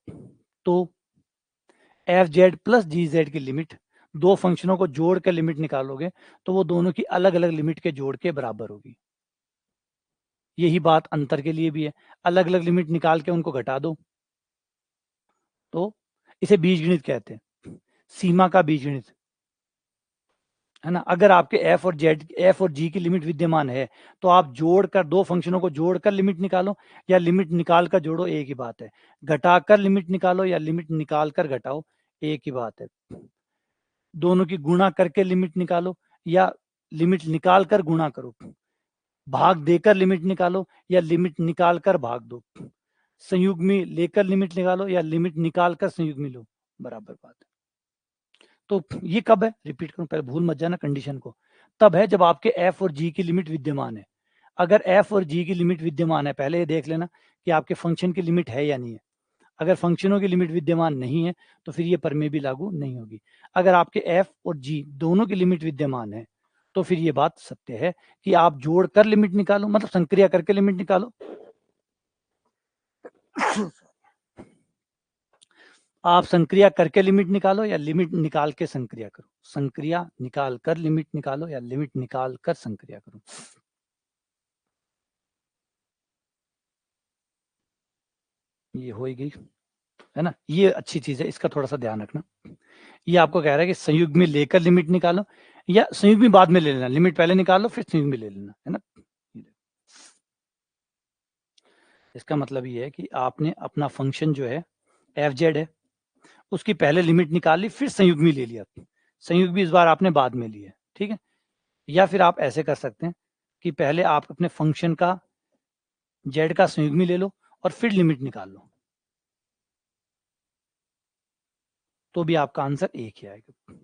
तो एफ जेड प्लस जी जेड की लिमिट, दो फंक्शनों को जोड़ कर लिमिट निकालोगे तो वो दोनों की अलग अलग लिमिट के जोड़ के बराबर होगी। यही बात अंतर के लिए भी है, अलग अलग लिमिट निकाल के उनको घटा दो तो इसे बीजगणित कहते हैं, सीमा का बीजगणित, है ना। अगर आपके एफ और जी की लिमिट विद्यमान है तो आप जोड़कर, दो फंक्शनों को जोड़कर लिमिट निकालो या लिमिट निकाल कर जोड़ो, एक ही बात है। घटाकर लिमिट निकालो या लिमिट निकाल कर घटाओ, एक ही बात है। दोनों की गुणा करके लिमिट निकालो या लिमिट निकाल कर गुणा करो, भाग देकर लिमिट निकालो या लिमिट निकाल कर भाग दो, संयुग्मी लेकर लिमिट निकालो या लिमिट निकाल कर संयुग्मी लो, बराबर बात है। तो ये कब है, रिपीट करूं, पहले भूल मत जाना कंडीशन को, तब है जब आपके एफ और जी की लिमिट विद्यमान है। अगर एफ और जी की लिमिट विद्यमान है, पहले ये देख लेना कि आपके फंक्शन की लिमिट है या नहीं है। अगर फंक्शनों की लिमिट विद्यमान नहीं है तो फिर ये परमे भी लागू नहीं होगी। अगर आपके एफ और जी दोनों की लिमिट विद्यमान है तो फिर ये बात सत्य है कि आप जोड़कर लिमिट निकालो, मतलब संक्रिया करके लिमिट निकालो आप संक्रिया करके लिमिट निकालो या लिमिट निकाल के संक्रिया करो, संक्रिया निकाल कर लिमिट निकालो या लिमिट निकाल कर संक्रिया करो। ये हो ही गई, है ना, ये अच्छी चीज है, इसका थोड़ा सा ध्यान रखना। ये आपको कह रहा है कि संयुग्म में लेकर लिमिट निकालो या संयुग्मी बाद में ले लेना, लिमिट पहले निकालो फिर संयुग्मी ले लेना, है ना। इसका मतलब ये है कि आपने अपना फंक्शन जो है एफ जेड है, उसकी पहले लिमिट निकाल ली, फिर संयुग्मी ले लिया, संयुग्मी इस बार आपने बाद में ली है, ठीक है। या फिर आप ऐसे कर सकते हैं कि पहले आप अपने फंक्शन का जेड का संयुग्मी ले लो और फिर लिमिट निकाल लो, तो भी आपका आंसर एक ही आएगा।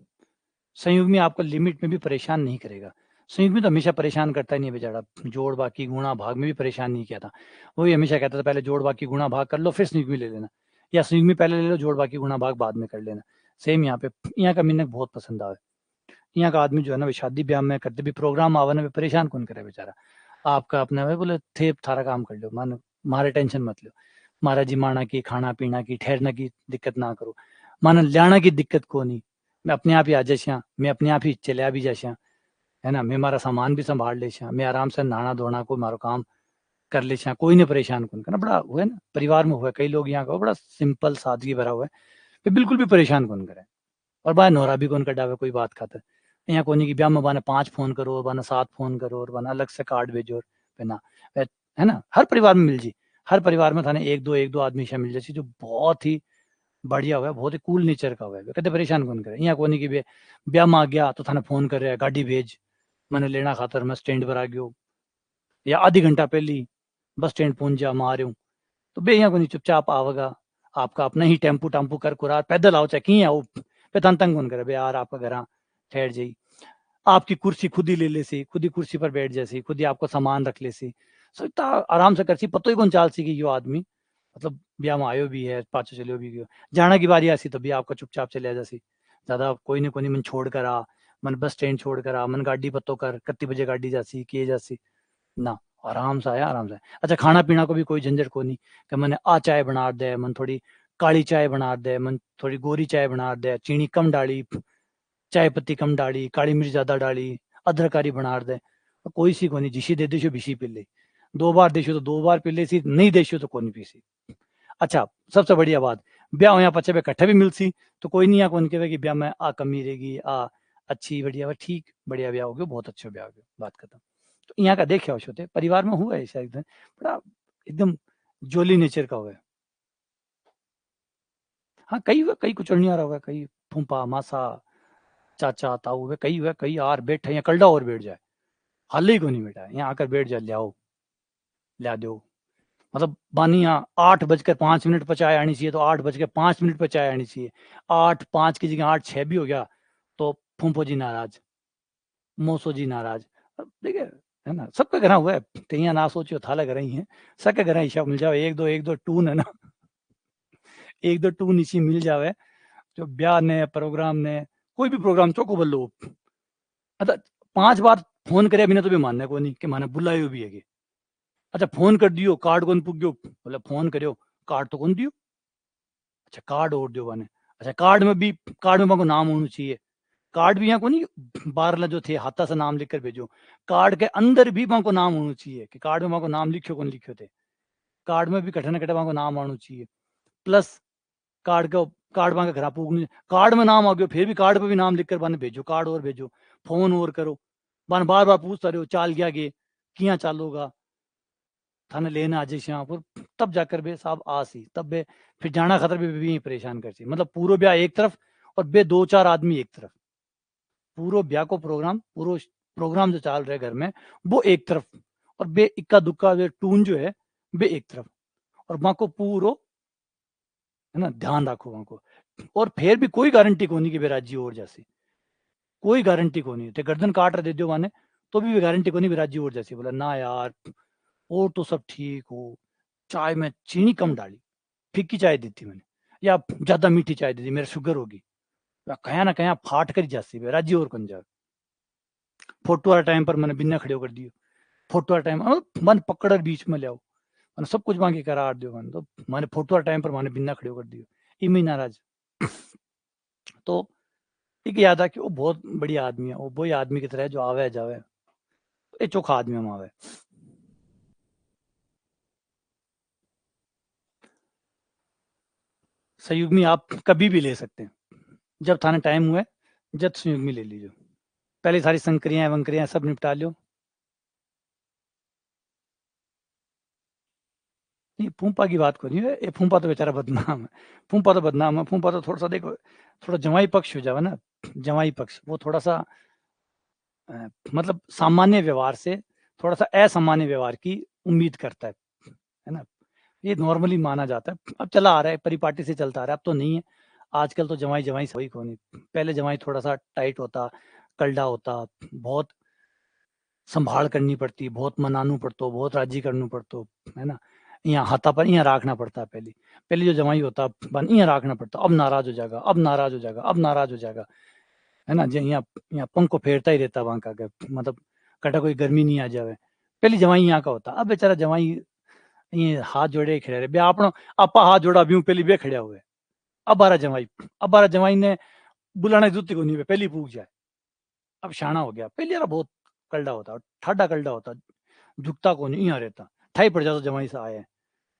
संयुग्मी आपको लिमिट में भी परेशान नहीं करेगा, संयुग्मी तो हमेशा परेशान करता ही नहीं बेचारा, जोड़ बाकी गुणा भाग में भी परेशान नहीं किया था, वो भी हमेशा कहता था पहले जोड़ बाकी गुणा भाग कर लो फिर संयुग्मी ले लेना, या संयुग्मी पहले ले लो जोड़ बाकी गुणा भाग बाद में कर लेना। सेम यहाँ पे, यहाँ का मिनक बहुत पसंद आवे, यहाँ का आदमी जो है ना शादी ब्याह में करते भी प्रोग्राम आवे ना, परेशान कौन करे बेचारा, आपका अपना भाई बोले थे थारा काम कर लो, मान मारे टेंशन मत लो, मारा जी माना की खाना पीना की ठहरना की दिक्कत ना करो, माना लाना की दिक्कत को नहीं, मैं अपने आप ही आ जाशा, मैं अपने आप ही चलिया भी जाशा, है ना, मैं मारा सामान भी संभाल ले, मैं आराम से नहाना धोना को मारो काम कर ले, कोई नहीं परेशान कौन करना, बड़ा हुआ है ना परिवार में हुआ, कई लोग यहाँ का बड़ा सिंपल सादगी भरा हुआ है, बिल्कुल भी परेशान कौन करे, और बाय नोरा भी कौन कटावे कोई बात खाता है, यहाँ कोनी की ब्याह में बाने 5 फोन करो, बाने 7 फोन करो, और बाने अलग से कार्ड भेजो, ना है ना, हर परिवार में मिल जी, हर परिवार में थाने एक दो आदमी शायद मिल जाए जो बहुत ही बढ़िया हुआ है, बहुत ही कूल नेचर का हुआ है, कहते परेशान कौन करे, यहाँ कोनी की ब्याह में आ गया तो थाने फोन कर रहा है गाड़ी भेज, मैंने लेना खातर मैं स्टैंड पर आ गयो, या आधी घंटा पहली बस स्टैंड पहुंच जा मां रहे तो बे यहाँ को नहीं चुपचाप आवेगा आपका अपना ही टेम्पू टाम्पू कर कुरा पैदल आओ चाहे की आओ पे तन तंग कौन करे बे यार आपका घर ठहर जाई आपकी कुर्सी खुद ही ले ले सी खुद ही कुर्सी पर बैठ जैसी खुद ही आपको सामान रख ले सी सो इतना आराम से कर सी पतो ही कौन चाल सी कि यो आदमी मतलब ब्याह में आयो भी है पाछो चलियो भी गयो जाना की बारी आसी तो भी आपका चुपचाप चले जासी ज्यादा कोई ने कोई मन छोड़ कर आ मन बस स्टैंड छोड़ कर आ मन गाड़ी पत्तो कर कत्ती बजे गाड़ी जासी किए जासी ना आराम से आया आराम से अच्छा खाना पीना को भी कोई झंझट को नहीं कि मैंने आ चाय बना दे मन थोड़ी काली चाय बना दे मन थोड़ी गोरी चाय बना दे चीनी कम डाली चाय पत्ती कम डाली काली मिर्च ज्यादा डाली अदरकारी बना दे कोई सी को नहीं जिसी दे देशो बिशी पी ले 2 बार देशो तो 2 बार पी ले सी नहीं देशो तो कोई पी सी अच्छा सबसे बढ़िया बात ब्याह हो यहाँ पचे पे कट्ठे भी मिल सी तो कोई नहीं कौन कहे कि ब्याह में आ कमी रहेगी आ अच्छी बढ़िया ठीक बढ़िया ब्याह हो गया बहुत अच्छा ब्याह हो गया बात खत्म तो यहाँ का देखे हो होते परिवार में हुआ है ऐसा एकदम बड़ा एकदम जोली नेचर का हुआ है हाँ कई कुचड़निया रहा हुआ कई फूफा मासा चाचा ताऊ हुए कई यार बैठे यहाँ कलडा और बैठ जाए हाल ही को नहीं बैठा यहाँ आकर बैठ जाए लियाओ ला दो मतलब बानी यहाँ 8:05 पर चाय आनी चाहिए तो 8:05 पर चाय आनी चाहिए 8:05 की जगह 8:06 भी हो गया तो फूफो जी नाराज मौसो जी नाराज देखिए है ना सबका घर हुआ है तैयार ना सोचो थाला घर ही है सबके घर हिसाब मिल जाए एक दो टून है ना एक दो टून इसी मिल जावे जो ब्याह ने प्रोग्राम ने कोई भी प्रोग्राम चौको बोलो अच्छा 5 बार फोन करे बिना तो भी मानने को नहीं कि माने बुलायो भी है कि अच्छा फोन कर दियो कार्ड कौन पुग्यो बोले फोन करियो कार्ड तो कौन दियो अच्छा कार्ड और दियो बने अच्छा कार्ड में को नाम होना चाहिए कार्ड भी यहाँ को नहीं बारला जो थे हाथा से नाम लिख कर भेजो कार्ड के अंदर भी वहां को नाम होना चाहिए कि कार्ड में वहां को नाम लिखो कौन लिखे थे कार्ड में भी कटे न कटे वहां को नाम आना चाहिए प्लस कार्ड का कार्ड वहां का घर पूगनी कार्ड में नाम आ गयो फिर भी कार्ड पे भी नाम लिख कर बने भेजो कार्ड और भेजो फोन और करो बन बार बार पूछता रहो चाल गया गे किया चालोगा थाने लेना आज श्यामपुर तब जाकर बे साहब आसी तब बे फिर जाना खतर भी परेशान कर मतलब पूरा ब्याह एक तरफ और बे 2-4 आदमी एक तरफ पूरा ब्याह को पूरा प्रोग्राम जो चल रहा है घर में वो एक तरफ और बे इक्का दुक्का टून जो है बे एक तरफ और वहां को पूरो है ना ध्यान रखो वहां को और फिर भी कोई गारंटी को नहीं कि राज्य और जैसी कोई गारंटी को नहीं थे गर्दन काट रहे दे दो माने तो भी गारंटी को नहीं राज्य और जैसी बोला ना यार और तो सब ठीक हो चाय में चीनी कम डाली फीकी चाय दी थी मैंने या ज्यादा मीठी चाय दी थी मेरा शुगर होगी कया ना कया फाट कर जाती है राज्य और कौन जा फोटो वाला टाइम पर मैंने बिना खड़े कर दियो फोटो वाला टाइम मन पकड़ बीच में ले आओ मैंने सब कुछ मांगे करार दियो मैंने तो मैंने फोटो वाला टाइम पर मैंने बिना खड़े कर दियो इमी नाराज तो एक याद है कि वो बहुत बढ़िया आदमी है वो वही आदमी की तरह है जो आवे जावे ये चोखा आदमी हम आवे संयुग्मी आप कभी भी ले सकते हैं जब थाने टाइम हुए जब संयुग्मी ले लीजिए पहले सारी संक्रियां वंक्रियां सब निपटा लो नहीं फूफा की बात को नहीं है ये फूफा तो बेचारा बदनाम है फूफा तो बदनाम है फूफा तो थोड़ा सा देखो थोड़ा जवाई पक्ष हो जाए ना जवाई पक्ष वो थोड़ा सा मतलब सामान्य व्यवहार से थोड़ा सा असामान्य व्यवहार की उम्मीद करता है ना ये नॉर्मली माना जाता है अब चला आ रहा है परिपाटी से चलता आ रहा है अब तो नहीं है आजकल तो जवाई जवाई सही को नहीं पहले जवाई थोड़ा सा टाइट होता कलडा होता बहुत संभाल करनी पड़ती बहुत मनानू पड़तो बहुत राजी करना पड़तो है ना यहाँ हाथा पर यहाँ रखना पड़ता पहले पहले जो जवाई होता बन यहाँ रखना पड़ता अब नाराज हो जाएगा अब नाराज हो जाएगा अब नाराज हो जाएगा है ना जो यहाँ यहाँ पंख को फेरता ही रहता वहां का मतलब कटा कोई गर्मी नहीं आ जावे पहले जवाई यहाँ का होता अब बेचारा जवाई ये हाथ जोड़े खड़े रहे आप आपा हाथ जोड़ा भी पहले बे खड़े हुए अब बारह जवाई ने बुलाने जरूरत को नहीं पहले पूछ जाए अब शाना हो गया पहले यार बहुत कलडा होता ठाडा कलडा होता झुकता को नहीं यहाँ रहता ठाई पड़ जाता जवाई से आए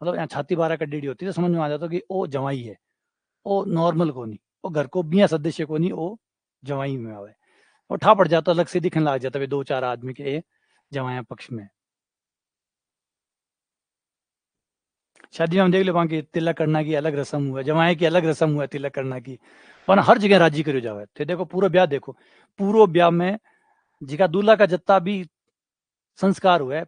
मतलब यहाँ छाती 12 कड्डी होती तो समझ में आ जाता कि वो जवाई है वो नॉर्मल को नहीं वो घर को बिया सदस्य को नहीं वो जवाई में आवे और ठा पड़ जाता अलग से दिखने लग जाता 2-4 आदमी के जवाया पक्ष में शादी में हम देख ले वहां की तिलक करना की अलग रस्म हुआ जमाए की अलग रस्म हुआ तिलक करना की वरना हर जगह राजी करो जावे थे देखो पूरा ब्याह देखो पूरा ब्याह में जिका दूल्हा का जत्ता भी संस्कार हुआ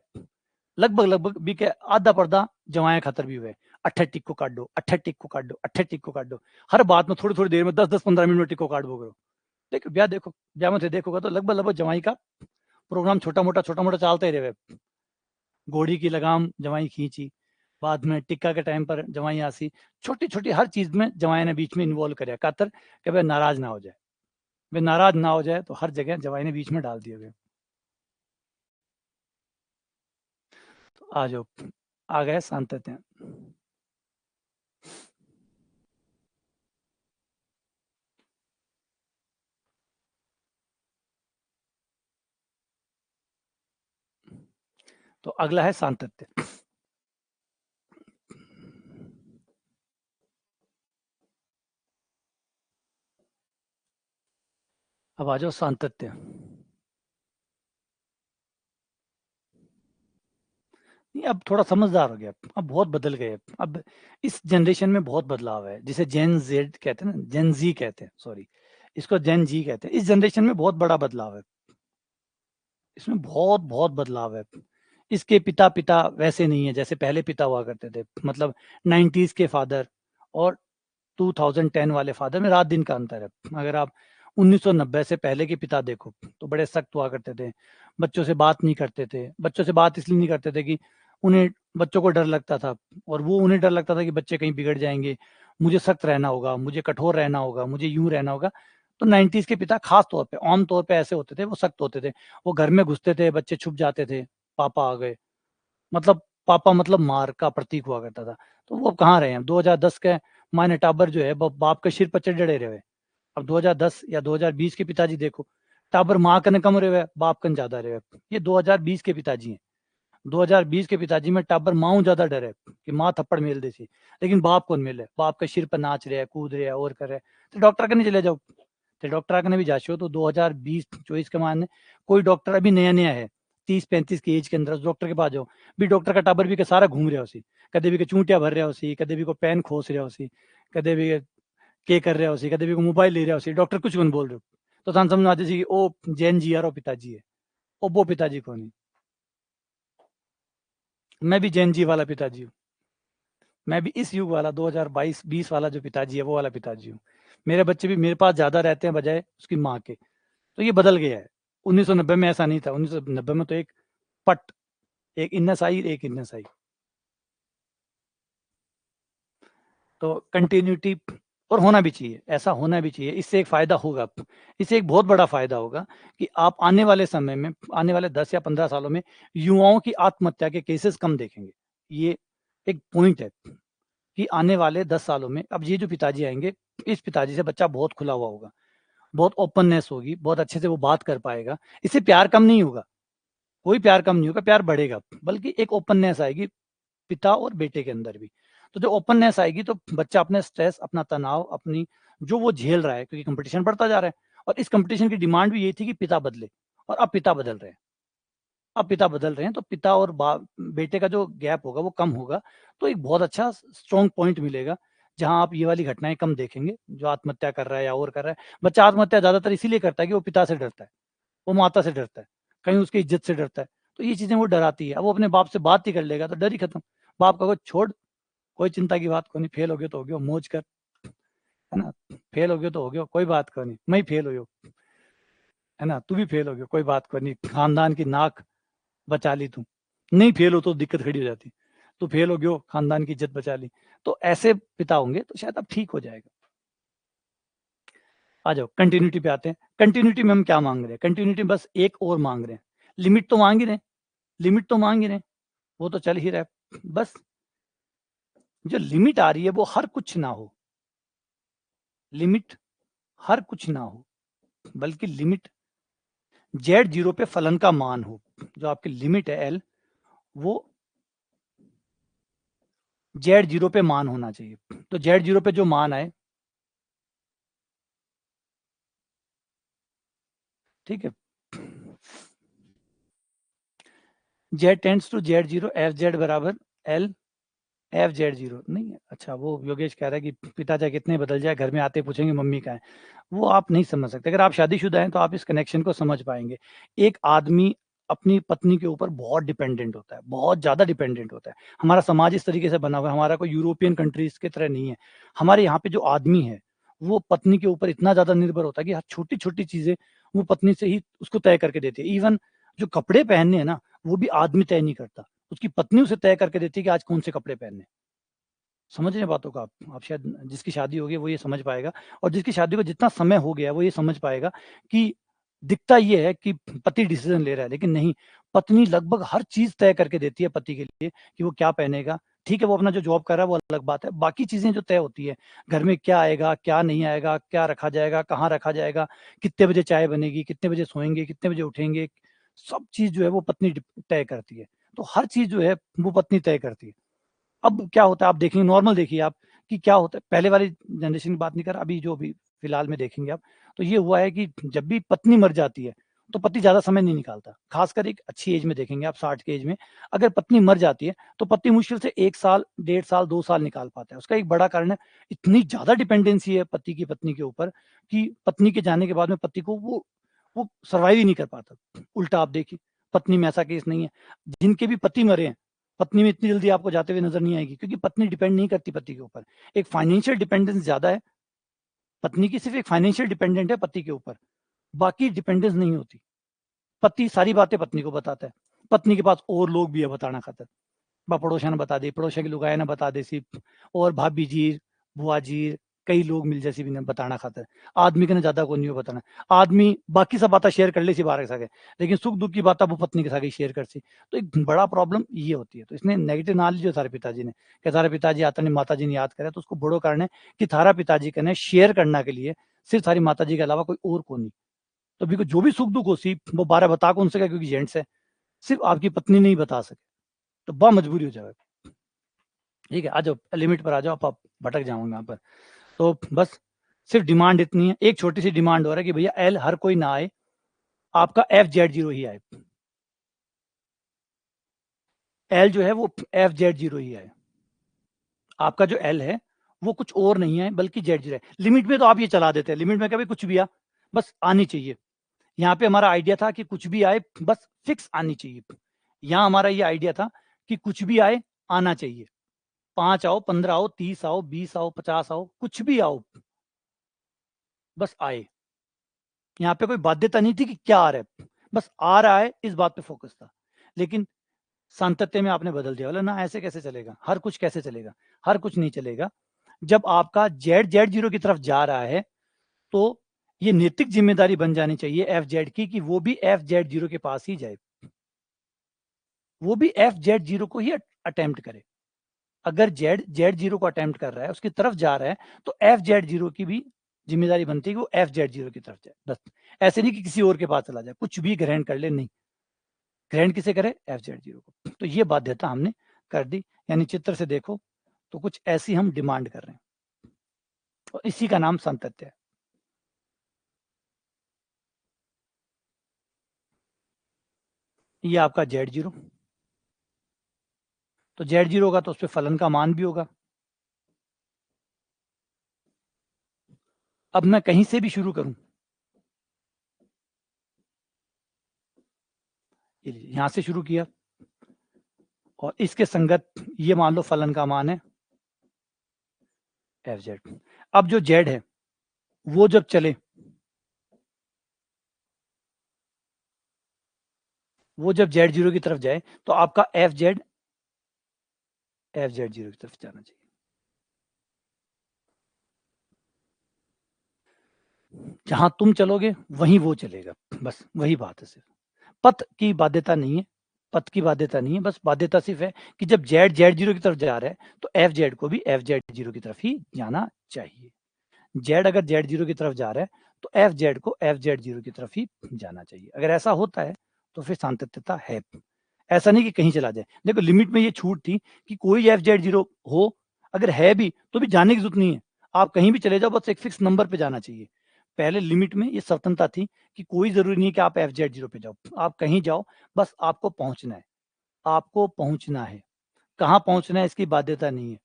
लगभग लगभग भी के आधा पर्दा जवाएं खतर भी हुए, अट्ठे टिक को काट दो, अट्ठे टिक को काट दो, अट्ठे टिक को काट दो, हर बात में थोड़ी थोड़ी देर में 10-10 15 मिनट में टिक को काट बोलो। देखो ब्याह में से देखोगा तो लगभग लगभग जवाई का प्रोग्राम छोटा मोटा चलता ही रहे। घोड़ी की लगाम जवाई खींची, बाद में टिक्का के टाइम पर जवाई आसी, छोटी छोटी हर चीज में जवाई ने बीच में इन्वॉल्व कराया खातर कि भाई नाराज ना हो जाए, वे नाराज ना हो जाए, तो हर जगह जवाई ने बीच में डाल दिए गए। तो आ जाओ, आ गए सांतत्य। तो अगला है सांतत्य। अब आ जाओ सांतत्य। नहीं, अब थोड़ा समझदार हो गया, अब बहुत बदल गए। अब इस जनरेशन में बहुत बदलाव है, जिसे जेन जेड कहते हैं ना, जेन जी कहते हैं, सॉरी, इसको जेन जी कहते हैं। इस जनरेशन में बहुत बड़ा बदलाव है, इसमें बहुत बहुत बदलाव है। इसके पिता पिता वैसे नहीं है जैसे पहले पिता हुआ करते थे, मतलब 90s के फादर और 2010 वाले फादर में रात दिन का अंतर है। अगर आप 1990 से पहले के पिता देखो तो बड़े सख्त हुआ करते थे, बच्चों से बात नहीं करते थे। बच्चों से बात इसलिए नहीं करते थे कि उन्हें, बच्चों को डर लगता था, और वो उन्हें डर लगता था कि बच्चे कहीं बिगड़ जाएंगे, मुझे सख्त रहना होगा, मुझे कठोर रहना होगा, मुझे यूं रहना होगा। तो 90s के पिता खास तौर पे, आम तौर पे ऐसे होते थे, वो सख्त होते थे। वो घर में घुसते थे, बच्चे छुप जाते थे, पापा आ गए, मतलब पापा मतलब मार का प्रतीक हुआ करता था। तो वो अब कहाँ रहे हैं? 2010 के मायने टाबर जो है बाप के सिर पर चढ़े रहे। अब 2010 या 2020 के पिताजी देखो, टाबर माँ कने कम रहे, बाप कन ज्यादा रहे। ये 2020 के पिताजी हैं। 2020 के पिताजी में टाबर माँ ज्यादा डरे कि माँ थप्पड़ मेल देसी, लेकिन बाप कौन मिले, बाप के सिर पर नाच रहे, कूद रहे और कर रहे। तो डॉक्टर कने चले जाओ, तो डॉक्टर कने भी जाशो तो 2020-24 के मायने कोई डॉक्टर अभी नया नया है, 30-35 की एज के अंदर, उस डॉक्टर के पास जाओ, भी डॉक्टर का टाबर भी के सारा घूम रहा उसी, कदे भी के चूंटिया भर रहा उसी, कदे भी को पेन खोस रहा उसी, कदे भी के कर रहा उसी, कदे भी को मोबाइल ले रहा उसी, डॉक्टर कुछ कौन बोल रहे हो। तो थान समझ आते कि ओ जैन जी यारो पिताजी है, ओ वो पिताजी को नहीं। मैं भी जैन जी वाला पिताजी हूँ, मैं भी इस युग वाला 2022-20 वाला जो पिताजी है वो वाला पिताजी हूँ। मेरे बच्चे भी मेरे पास ज्यादा रहते हैं बजाय उसकी माँ के। तो ये बदल गया है। 1990 में ऐसा नहीं था, 1990 में तो एक पट, एक इन्नस आई, एक इन्नस आई। तो कंटिन्यूटी, और होना भी चाहिए, ऐसा होना भी चाहिए। इससे एक फायदा होगा, इससे एक बहुत बड़ा फायदा होगा कि आप आने वाले समय में, आने वाले 10 या 15 सालों में युवाओं की आत्महत्या के केसेस कम देखेंगे। ये एक पॉइंट है कि आने वाले 10 सालों में, अब ये जो पिताजी आएंगे, इस पिताजी से बच्चा बहुत खुला हुआ होगा, बहुत ओपननेस होगी, बहुत अच्छे से वो बात कर पाएगा। इससे प्यार कम नहीं होगा, कोई प्यार कम नहीं होगा, प्यार बढ़ेगा, बल्कि एक ओपननेस आएगी पिता और बेटे के अंदर भी। तो जो ओपननेस आएगी तो बच्चा अपने स्ट्रेस, अपना तनाव, अपनी जो वो झेल रहा है, क्योंकि कंपटीशन बढ़ता जा रहा है, और इस कंपटीशन की डिमांड भी यही थी कि पिता बदले, और अब पिता बदल रहे हैं। अब पिता बदल रहे हैं, तो पिता और बेटे का जो गैप होगा वो कम होगा। तो एक बहुत अच्छा स्ट्रॉन्ग पॉइंट मिलेगा, जहां आप ये वाली घटनाएं कम देखेंगे, जो आत्महत्या कर रहा है या और कर रहा है। बच्चा आत्महत्या ज्यादातर इसीलिए करता है कि वो पिता से डरता है, वो माता से डरता है, कहीं उसकी इज्जत से डरता है। तो ये चीजें वो डराती है। अब वो अपने बाप से बात ही कर लेगा तो डर ही खत्म। बाप का छोड़, कोई चिंता की बात को नहीं, फेल हो गया तो हो गया, मौज कर, है ना, फेल हो गया तो हो गया, कोई बात को नहीं, मैं फेल हो गया, है ना, तू भी फेल हो गया, कोई बात को नहीं, खानदान की नाक बचा ली तू, नहीं फेल हो तो दिक्कत खड़ी हो जाती, तो फेल हो गयो, खानदान की इज्जत बचा ली। तो ऐसे पिता होंगे तो शायद अब ठीक हो जाएगा। आ जाओ कंटिन्यूटी पे आते हैं। कंटिन्यूटी में हम क्या मांग रहे हैं? कंटिन्यूटी बस एक और मांग रहे हैं, लिमिट तो मांग ही रहे, लिमिट तो मांग ही रहे, वो तो चल ही रहा है। बस जो लिमिट आ रही है वो हर कुछ ना हो, लिमिट हर कुछ ना हो, बल्कि लिमिट Z0 पे फलन का मान हो। जो आपकी लिमिट है L, वो Z0 पे मान होना चाहिए। तो Z0 पे जो मान आए, ठीक है, Z tends to Z0, Fz बराबर L Fz0 नहीं है। अच्छा, वो योगेश कह रहा है कि पिता चाहे कितने बदल जाए, घर में आते पूछेंगे मम्मी का है। वो आप नहीं समझ सकते। अगर आप शादीशुदा हैं तो आप इस कनेक्शन को समझ पाएंगे। एक आदमी अपनी पत्नी के ऊपर बहुत डिपेंडेंट होता है, बहुत ज्यादा डिपेंडेंट होता है। हमारा समाज इस तरीके से बना हुआ है, हमारा कोई यूरोपियन कंट्रीज की तरह नहीं है। हमारे यहाँ पे जो आदमी है वो पत्नी के ऊपर इतना ज्यादा निर्भर होता है कि हर छोटी छोटी चीजें वो पत्नी से ही उसको तय करके देती है। इवन जो कपड़े पहनने हैं ना, वो भी आदमी तय नहीं करता, उसकी पत्नी उसे तय करके देती है कि आज कौन से कपड़े पहनने। समझ रहे हैं बातों का आप शायद जिसकी शादी होगी वो ये समझ पाएगा, और जिसकी शादी को जितना समय हो गया वो ये समझ पाएगा कि दिखता ये है कि पति डिसीजन ले रहा है, लेकिन नहीं, पत्नी लगभग हर चीज तय करके देती है पति के लिए कि वो क्या पहनेगा। ठीक है, वो अपना जो जॉब कर रहा है वो अलग बात है, बाकी चीजें जो तय होती है, घर में क्या आएगा क्या नहीं आएगा, क्या रखा जाएगा कहाँ रखा जाएगा, कितने बजे चाय बनेगी, कितने बजे सोएंगे, कितने बजे उठेंगे, सब चीज जो है वो पत्नी तय करती है। तो हर चीज जो है वो पत्नी तय करती है। अब क्या होता है आप देखेंगे, नॉर्मल देखिए आप कि क्या होता है, पहले वाली जनरेशन की बात नहीं कर रहा, अभी जो भी फिलहाल में देखेंगे आप, तो ये हुआ है कि जब भी पत्नी मर जाती है तो पति ज्यादा समय नहीं निकालता, खासकर एक अच्छी एज में देखेंगे आप 60 के एज में। अगर पत्नी मर जाती है तो पति मुश्किल से 1 साल 1.5 साल 2 साल निकाल पाता है। उसका एक बड़ा कारण है इतनी ज्यादा डिपेंडेंसी है पति की पत्नी के ऊपर कि पत्नी के जाने के बाद में पति को वो सर्वाइव ही नहीं कर पाता। उल्टा आप देखिए, पत्नी में ऐसा केस नहीं है, जिनके भी पति मरे हैं पत्नी में इतनी जल्दी आपको जाते हुए नजर नहीं आएगी, क्योंकि पत्नी डिपेंड नहीं करती पति के ऊपर। एक फाइनेंशियल डिपेंडेंस ज्यादा है पत्नी की, सिर्फ एक फाइनेंशियल डिपेंडेंट है पति के ऊपर, बाकी डिपेंडेंस नहीं होती। पति सारी बातें पत्नी को बताता है, पत्नी के पास और लोग भी है बताना खातर, पड़ोसन बता दे, पड़ोसा की लुगाया ना बता दे सिर्फ, और भाभी जी बुआ जी कई लोग मिल जैसी भी बताना खातर। आदमी के ना ज्यादा को नहीं बताना, आदमी बाकी सब बातें शेयर कर ले सी बाहर के सके, लेकिन सुख दुख की बात वो पत्नी के साथ शेयर कर सी। तो एक बड़ा प्रॉब्लम ये होती है। तो इसने नेगेटिव नॉलेज जो थारे पिताजी ने कि थारे पिताजी आता नहीं माता जी ने याद करे, तो उसको बड़ो कारण है कि थारा पिताजी कने शेयर करना के लिए सिर्फ थारी माता जी के अलावा कोई और को नहीं। तो भी जो भी सुख दुख हो सी वो 12 बता कौन सके, क्योंकि जेंट्स है, सिर्फ आपकी पत्नी नहीं बता सके, तो बहुत मजबूरी हो जाएगी। ठीक है, आ जाओ लिमिट पर आ जाओ, आप भटक जाऊंगा यहाँ पर। तो बस सिर्फ डिमांड इतनी है, एक छोटी सी डिमांड हो रहा है कि भैया एल हर कोई ना आए, आपका FZ0 ही आए। एल जो है वो FZ0 ही आए, आपका जो एल है वो कुछ और नहीं है बल्कि Z0 है। लिमिट में तो आप ये चला देते हैं, लिमिट में कभी कुछ भी आ बस आनी चाहिए। यहाँ पे हमारा आइडिया था कि कुछ भी आए बस फिक्स आनी चाहिए। यहाँ हमारा ये आइडिया था कि कुछ भी आए आना चाहिए, 5 आओ 15 आओ 30 आओ 20 आओ 50 आओ कुछ भी आओ बस आए। यहाँ पे कोई बाध्यता नहीं थी कि क्या आ रहा है, बस आ रहा है इस बात पे फोकस था। लेकिन सातत्य में आपने बदल दिया, बोला ना ऐसे कैसे चलेगा, हर कुछ कैसे चलेगा, हर कुछ नहीं चलेगा। जब आपका Z0 की तरफ जा रहा है तो ये नैतिक जिम्मेदारी बन जानी चाहिए FZ की कि वो भी FZ0 के पास ही जाए, वो भी FZ0 को ही अटेम्प्ट करे। अगर Z0 को अटेम्प्ट कर रहा है, उसकी तरफ जा रहा है, तो FZ0 की भी जिम्मेदारी बनती है कि वो FZ0 की तरफ जाए। बस ऐसे नहीं कि किसी और के पास चला जाए, कुछ भी ग्रहण कर ले, नहीं, ग्रहण किसे करे, FZ0 को। तो ये बाध्यता हमने कर दी, यानी चित्र से देखो तो कुछ ऐसी हम डिमांड कर रहे हैं, और इसी का नाम संतत्य है। ये आपका Z0, तो Z0 होगा तो उस पर फलन का मान भी होगा। अब मैं कहीं से भी शुरू करूं, यहां से शुरू किया और इसके संगत ये मान लो फलन का मान है FZ। अब जो Z है वो जब चले, वो जब Z0 की तरफ जाए तो आपका FZ FZ0 की तरफ जाना चाहिए। जहां तुम चलोगे वहीं वो चलेगा, बस वही बात है। सिर्फ पथ की बाध्यता नहीं है, पथ की बाध्यता नहीं है, बस बाध्यता सिर्फ है कि जब Z0 की तरफ जा रहा है तो FZ को भी FZ0 की तरफ ही जाना चाहिए। Z अगर Z0 की तरफ जा रहा है तो FZ को FZ0 की तरफ ही जाना चाहिए। अगर ऐसा होता है तो फिर सातत्यता है। ऐसा नहीं कि कहीं चला जाए। देखो लिमिट में ये छूट थी कि कोई FZ0 हो, अगर है भी तो भी जाने की जरूरत नहीं है, आप कहीं भी चले जाओ, बस एक फिक्स नंबर पे जाना चाहिए। पहले लिमिट में ये स्वतंत्रता थी कि कोई जरूरी नहीं कि आप FZ0 पे जाओ, आप कहीं जाओ, बस आपको पहुंचना है, आपको पहुंचना है। कहाँ पहुंचना है इसकी बाध्यता नहीं है।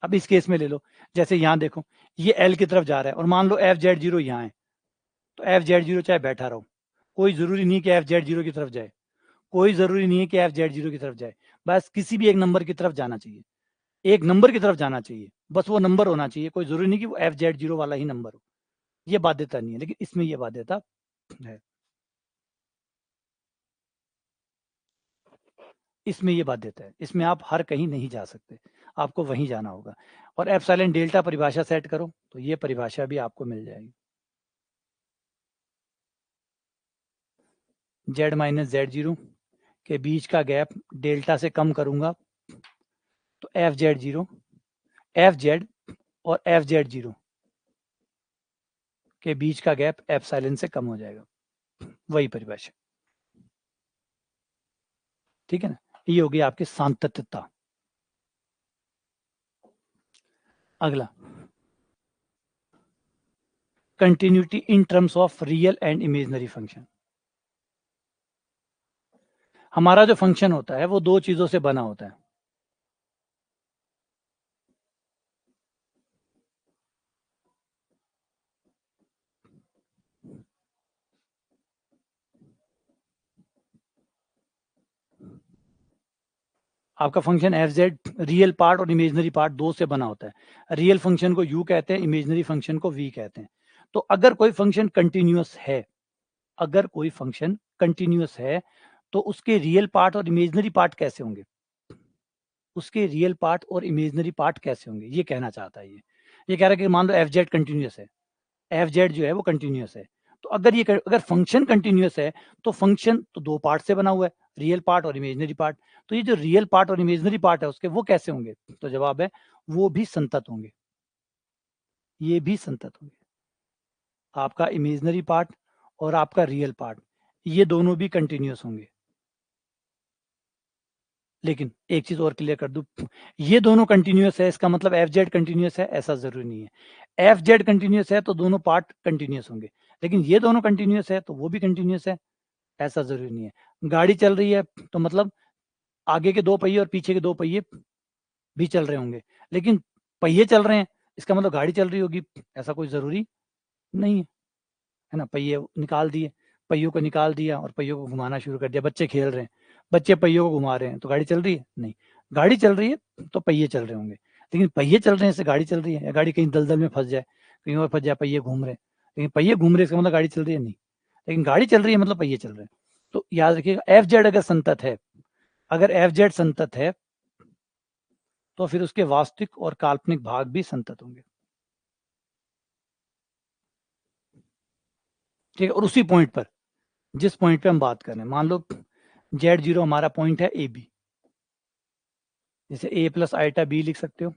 अब इस केस में ले लो, जैसे यहाँ देखो ये L की तरफ जा रहा है और मान लो FZ0 यहाँ है, तो FZ0 चाहे बैठा रहो, कोई जरूरी नहीं कि एफ जेड जीरो की तरफ जाए, कोई जरूरी नहीं है कि एफ जेड जीरो की तरफ जाए, बस किसी भी एक नंबर की तरफ जाना चाहिए, एक नंबर की तरफ जाना चाहिए, बस वो नंबर होना चाहिए, कोई जरूरी नहीं कि वो एफ जेड जीरो वाला ही नंबर हो। ये बाध्यता नहीं है, लेकिन इसमें ये बाध्यता है, इसमें ये बाध्यता है, इसमें आप हर कहीं नहीं जा सकते, आपको वहीं जाना होगा। और एप्सिलॉन डेल्टा परिभाषा सेट करो तो ये परिभाषा भी आपको मिल जाएगी, जेड माइनस जेड जीरो के बीच का गैप डेल्टा से कम करूंगा तो F Z zero, F Z और एफ जेड जीरो के बीच का गैप एप्सिलॉन से कम हो जाएगा, वही परिभाषा। ठीक है ना, ये होगी आपकी सांतत्यता। अगला, continuity in terms of real and imaginary function. हमारा जो फंक्शन होता है वो दो चीजों से बना होता है, आपका function F Z real part और इमेजिनरी पार्ट दो से बना होता है। रियल फंक्शन को यू कहते हैं, इमेजिनरी फंक्शन को वी कहते हैं। तो अगर कोई फंक्शन कंटिन्यूअस है, अगर कोई फंक्शन कंटिन्यूअस है तो उसके रियल पार्ट और इमेजिनरी पार्ट कैसे होंगे, उसके रियल पार्ट और इमेजिनरी पार्ट कैसे होंगे, ये कहना चाहता है। ये कह रहा है कि मान लो एफ जेड कंटिन्यूअस है, एफ जेड जो है वो कंटिन्यूअस है, तो अगर फंक्शन कंटिन्यूअस है तो फंक्शन तो दो पार्ट से बना हुआ है, रियल पार्ट और इमेजिनरी पार्ट। तो ये जो रियल पार्ट और इमेजिनरी पार्ट है उसके, वो कैसे होंगे, तो जवाब है वो भी संतत होंगे, ये भी संतत होंगे। आपका इमेजिनरी पार्ट और आपका रियल पार्ट, ये दोनों भी कंटिन्यूअस होंगे। लेकिन एक चीज और क्लियर कर दूं, ये दोनों कंटिन्यूअस है इसका मतलब एफ जेड कंटिन्यूअस है, ऐसा जरूरी नहीं है। एफ जेड कंटिन्यूअस है तो दोनों पार्ट कंटिन्यूअस होंगे, लेकिन ये दोनों कंटिन्यूअस है तो वो भी कंटिन्यूअस है, ऐसा जरूरी नहीं है। गाड़ी चल रही है तो मतलब आगे के दो पहिए और पीछे के दो पहिए भी चल रहे होंगे, लेकिन पहिए चल रहे हैं इसका मतलब गाड़ी चल रही होगी, ऐसा कोई जरूरी नहीं है ना। पहिए निकाल दिए, पहियों को निकाल दिया और पहियों को घुमाना शुरू कर दिया, बच्चे खेल रहे हैं, बच्चे पहियों को घुमा रहे हैं तो गाड़ी चल रही है, नहीं। गाड़ी चल रही है तो पहिए चल रहे होंगे, लेकिन पहिए चल रहे हैं इससे गाड़ी चल रही है, या गाड़ी कहीं दलदल में फंस जाए, कहीं और फंस जाए, पहिए घूम रहे हैं, लेकिन पहिए घूम रहे हैं इसका मतलब गाड़ी चल रही है नहीं, लेकिन गाड़ी चल रही है मतलब पहिए चल रहे हैं। तो याद रखिएगा, एफ जेड अगर संतत है, अगर एफ जेड संतत है तो फिर उसके वास्तविक और काल्पनिक भाग भी संतत होंगे। ठीक है, और उसी पॉइंट पर, जिस पॉइंट पे हम बात कर रहे हैं, मान लो जेड जीरो हमारा पॉइंट है ए बी, जैसे ए प्लस आइटा बी लिख सकते हो,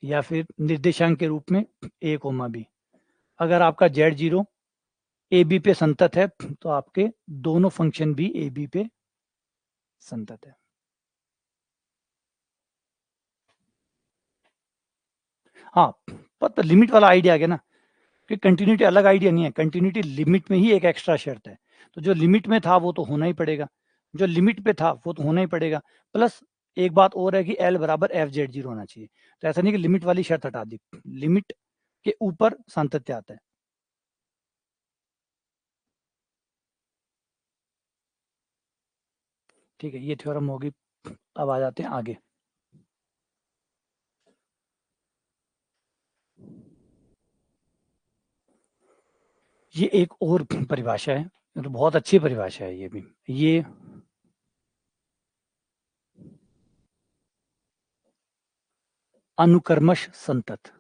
या फिर निर्देशांक के रूप में ए कोमा बी। अगर आपका जेड जीरो ए बी पे संतत है तो आपके दोनों फंक्शन भी ए बी पे संतत है। हाँ, पर लिमिट वाला आइडिया आ गया ना, कि कंटिन्यूटी अलग आइडिया नहीं है, कंटिन्यूटी लिमिट में ही एक एक्स्ट्रा शर्त है, तो जो लिमिट में था वो तो होना ही पड़ेगा, जो लिमिट पे था वो तो होना ही पड़ेगा। प्लस एक बात और है कि एल बराबर एफ जेड जीरो होना चाहिए, तो ऐसा नहीं कि लिमिट वाली शर्त हटा दी, लिमिट के ऊपर सातत्य आता है। ठीक है, ये थ्योरम होगी। अब आ जाते हैं आगे। ये एक और परिभाषा है, तो बहुत अच्छी परिभाषा है ये भी, ये अनुकर्मश संतत।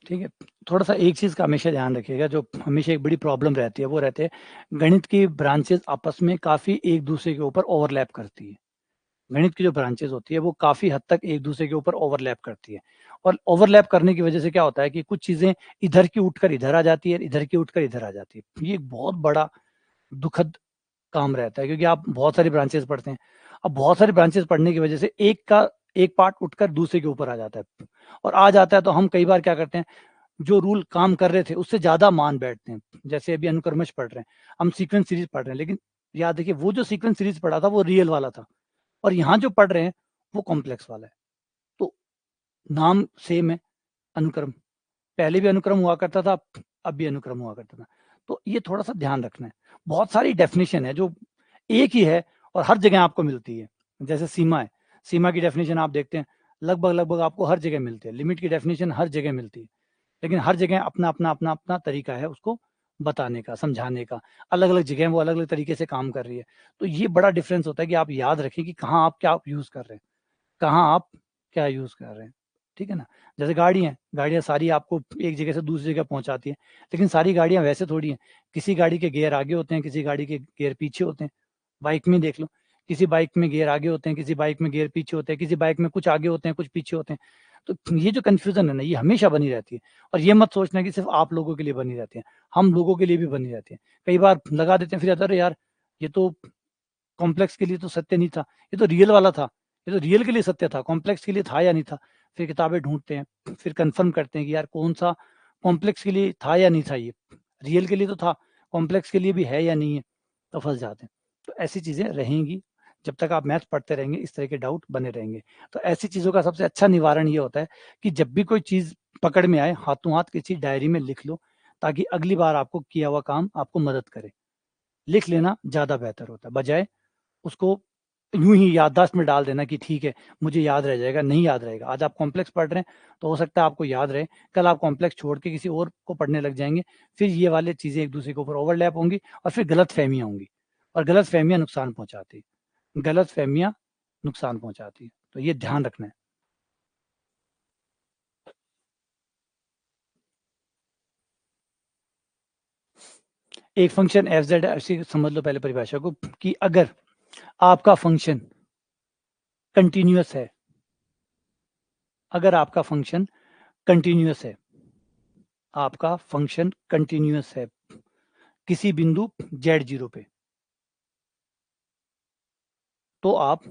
ठीक है, थोड़ा सा एक चीज का हमेशा ध्यान रखिएगा, जो हमेशा एक बड़ी प्रॉब्लम रहती है वो रहते हैं गणित की ब्रांचेस आपस में काफी एक दूसरे के ऊपर ओवरलैप करती है। गणित की जो ब्रांचेस होती है वो काफी हद तक एक दूसरे के ऊपर ओवरलैप करती है, और ओवरलैप करने की वजह से क्या होता है कि कुछ चीजें इधर की उठकर इधर आ जाती है, इधर की उठकर इधर आ जाती है। ये एक बहुत बड़ा दुखद काम रहता है, क्योंकि आप बहुत सारी ब्रांचेस पढ़ते हैं, अब बहुत सारी ब्रांचेस पढ़ने की वजह से एक पार्ट उठकर दूसरे के ऊपर आ जाता है, और आ जाता है तो हम कई बार क्या करते हैं, जो रूल काम कर रहे थे उससे ज्यादा मान बैठते हैं। जैसे अभी अनुक्रमश पढ़ रहे हैं, हम सीक्वेंस सीरीज पढ़ रहे हैं, लेकिन याद देखिए वो जो सीक्वेंस सीरीज पढ़ा था वो रियल वाला था, और यहाँ जो पढ़ रहे हैं वो कॉम्प्लेक्स वाला है। तो नाम सेम है, अनुक्रम, पहले भी अनुक्रम हुआ करता था, अब भी अनुक्रम हुआ करता था। तो ये थोड़ा सा ध्यान रखना है। बहुत सारी डेफिनेशन है जो एक ही है और हर जगह आपको मिलती है। जैसे सीमा है, सीमा की डेफिनेशन आप देखते हैं लगभग लगभग आपको हर जगह मिलती है। लिमिट की डेफिनेशन हर जगह मिलती है, लेकिन हर जगह अपना अपना अपना अपना तरीका है उसको बताने का, समझाने का। अलग अलग जगह वो अलग अलग तरीके से काम कर रही है। तो ये बड़ा डिफरेंस होता है कि आप याद रखें कि कहाँ आप क्या यूज कर रहे हैं, कहाँ आप क्या यूज कर रहे हैं। ठीक है ना। जैसे गाड़ियां सारी आपको एक जगह से दूसरी जगह पहुंचाती हैं, लेकिन सारी गाड़ियां वैसे थोड़ी हैं। किसी गाड़ी के गियर आगे होते हैं, किसी गाड़ी के गियर पीछे होते हैं। बाइक में देख लो, किसी बाइक में गियर आगे होते हैं, किसी बाइक में गियर पीछे होते हैं, किसी बाइक में कुछ आगे होते हैं, कुछ पीछे होते हैं। तो ये जो कंफ्यूजन है ना, ये हमेशा बनी रहती है। और ये मत सोचना कि सिर्फ आप लोगों के लिए बनी रहती है, हम लोगों के लिए भी बनी रहती है। कई बार लगा देते हैं, फिर अरे यार ये तो कॉम्प्लेक्स के लिए तो सत्य नहीं था, ये तो रियल वाला था, ये तो रियल के लिए सत्य था, कॉम्प्लेक्स के लिए था या नहीं था। फिर किताबें ढूंढते हैं, फिर कंफर्म करते हैं कि यार कौन सा कॉम्प्लेक्स के लिए था या नहीं था, ये रियल के लिए तो था, कॉम्प्लेक्स के लिए भी है या नहीं है, तो फंस जाते हैं। तो ऐसी चीजें रहेंगी, जब तक आप मैथ पढ़ते रहेंगे इस तरह के डाउट बने रहेंगे। तो ऐसी चीजों का सबसे अच्छा निवारण ये होता है कि जब भी कोई चीज पकड़ में आए, हाथों हाथ किसी डायरी में लिख लो, ताकि अगली बार आपको किया हुआ काम आपको मदद करे। लिख लेना ज्यादा बेहतर होता है, बजाय उसको यूं ही याददाश्त में डाल देना कि ठीक है मुझे याद रह जाएगा। नहीं याद रहेगा। आज आप कॉम्प्लेक्स पढ़ रहे हैं तो हो सकता है आपको याद रहे, कल आप कॉम्प्लेक्स छोड़ के किसी और को पढ़ने लग जाएंगे, फिर ये वाले चीजें एक दूसरे के ऊपर ओवरलैप होंगी और फिर गलत फहमियां होंगी, और गलत फहमियां नुकसान पहुंचाती है, गलत फहमियां नुकसान पहुंचाती है। तो ये ध्यान रखना है। एक फंक्शन एफ जेड, ऐसी समझ लो पहले परिभाषा को, कि अगर आपका फंक्शन कंटिन्यूअस है, अगर आपका फंक्शन कंटिन्यूअस है, आपका फंक्शन कंटिन्यूअस है किसी बिंदु z0 पे, तो आप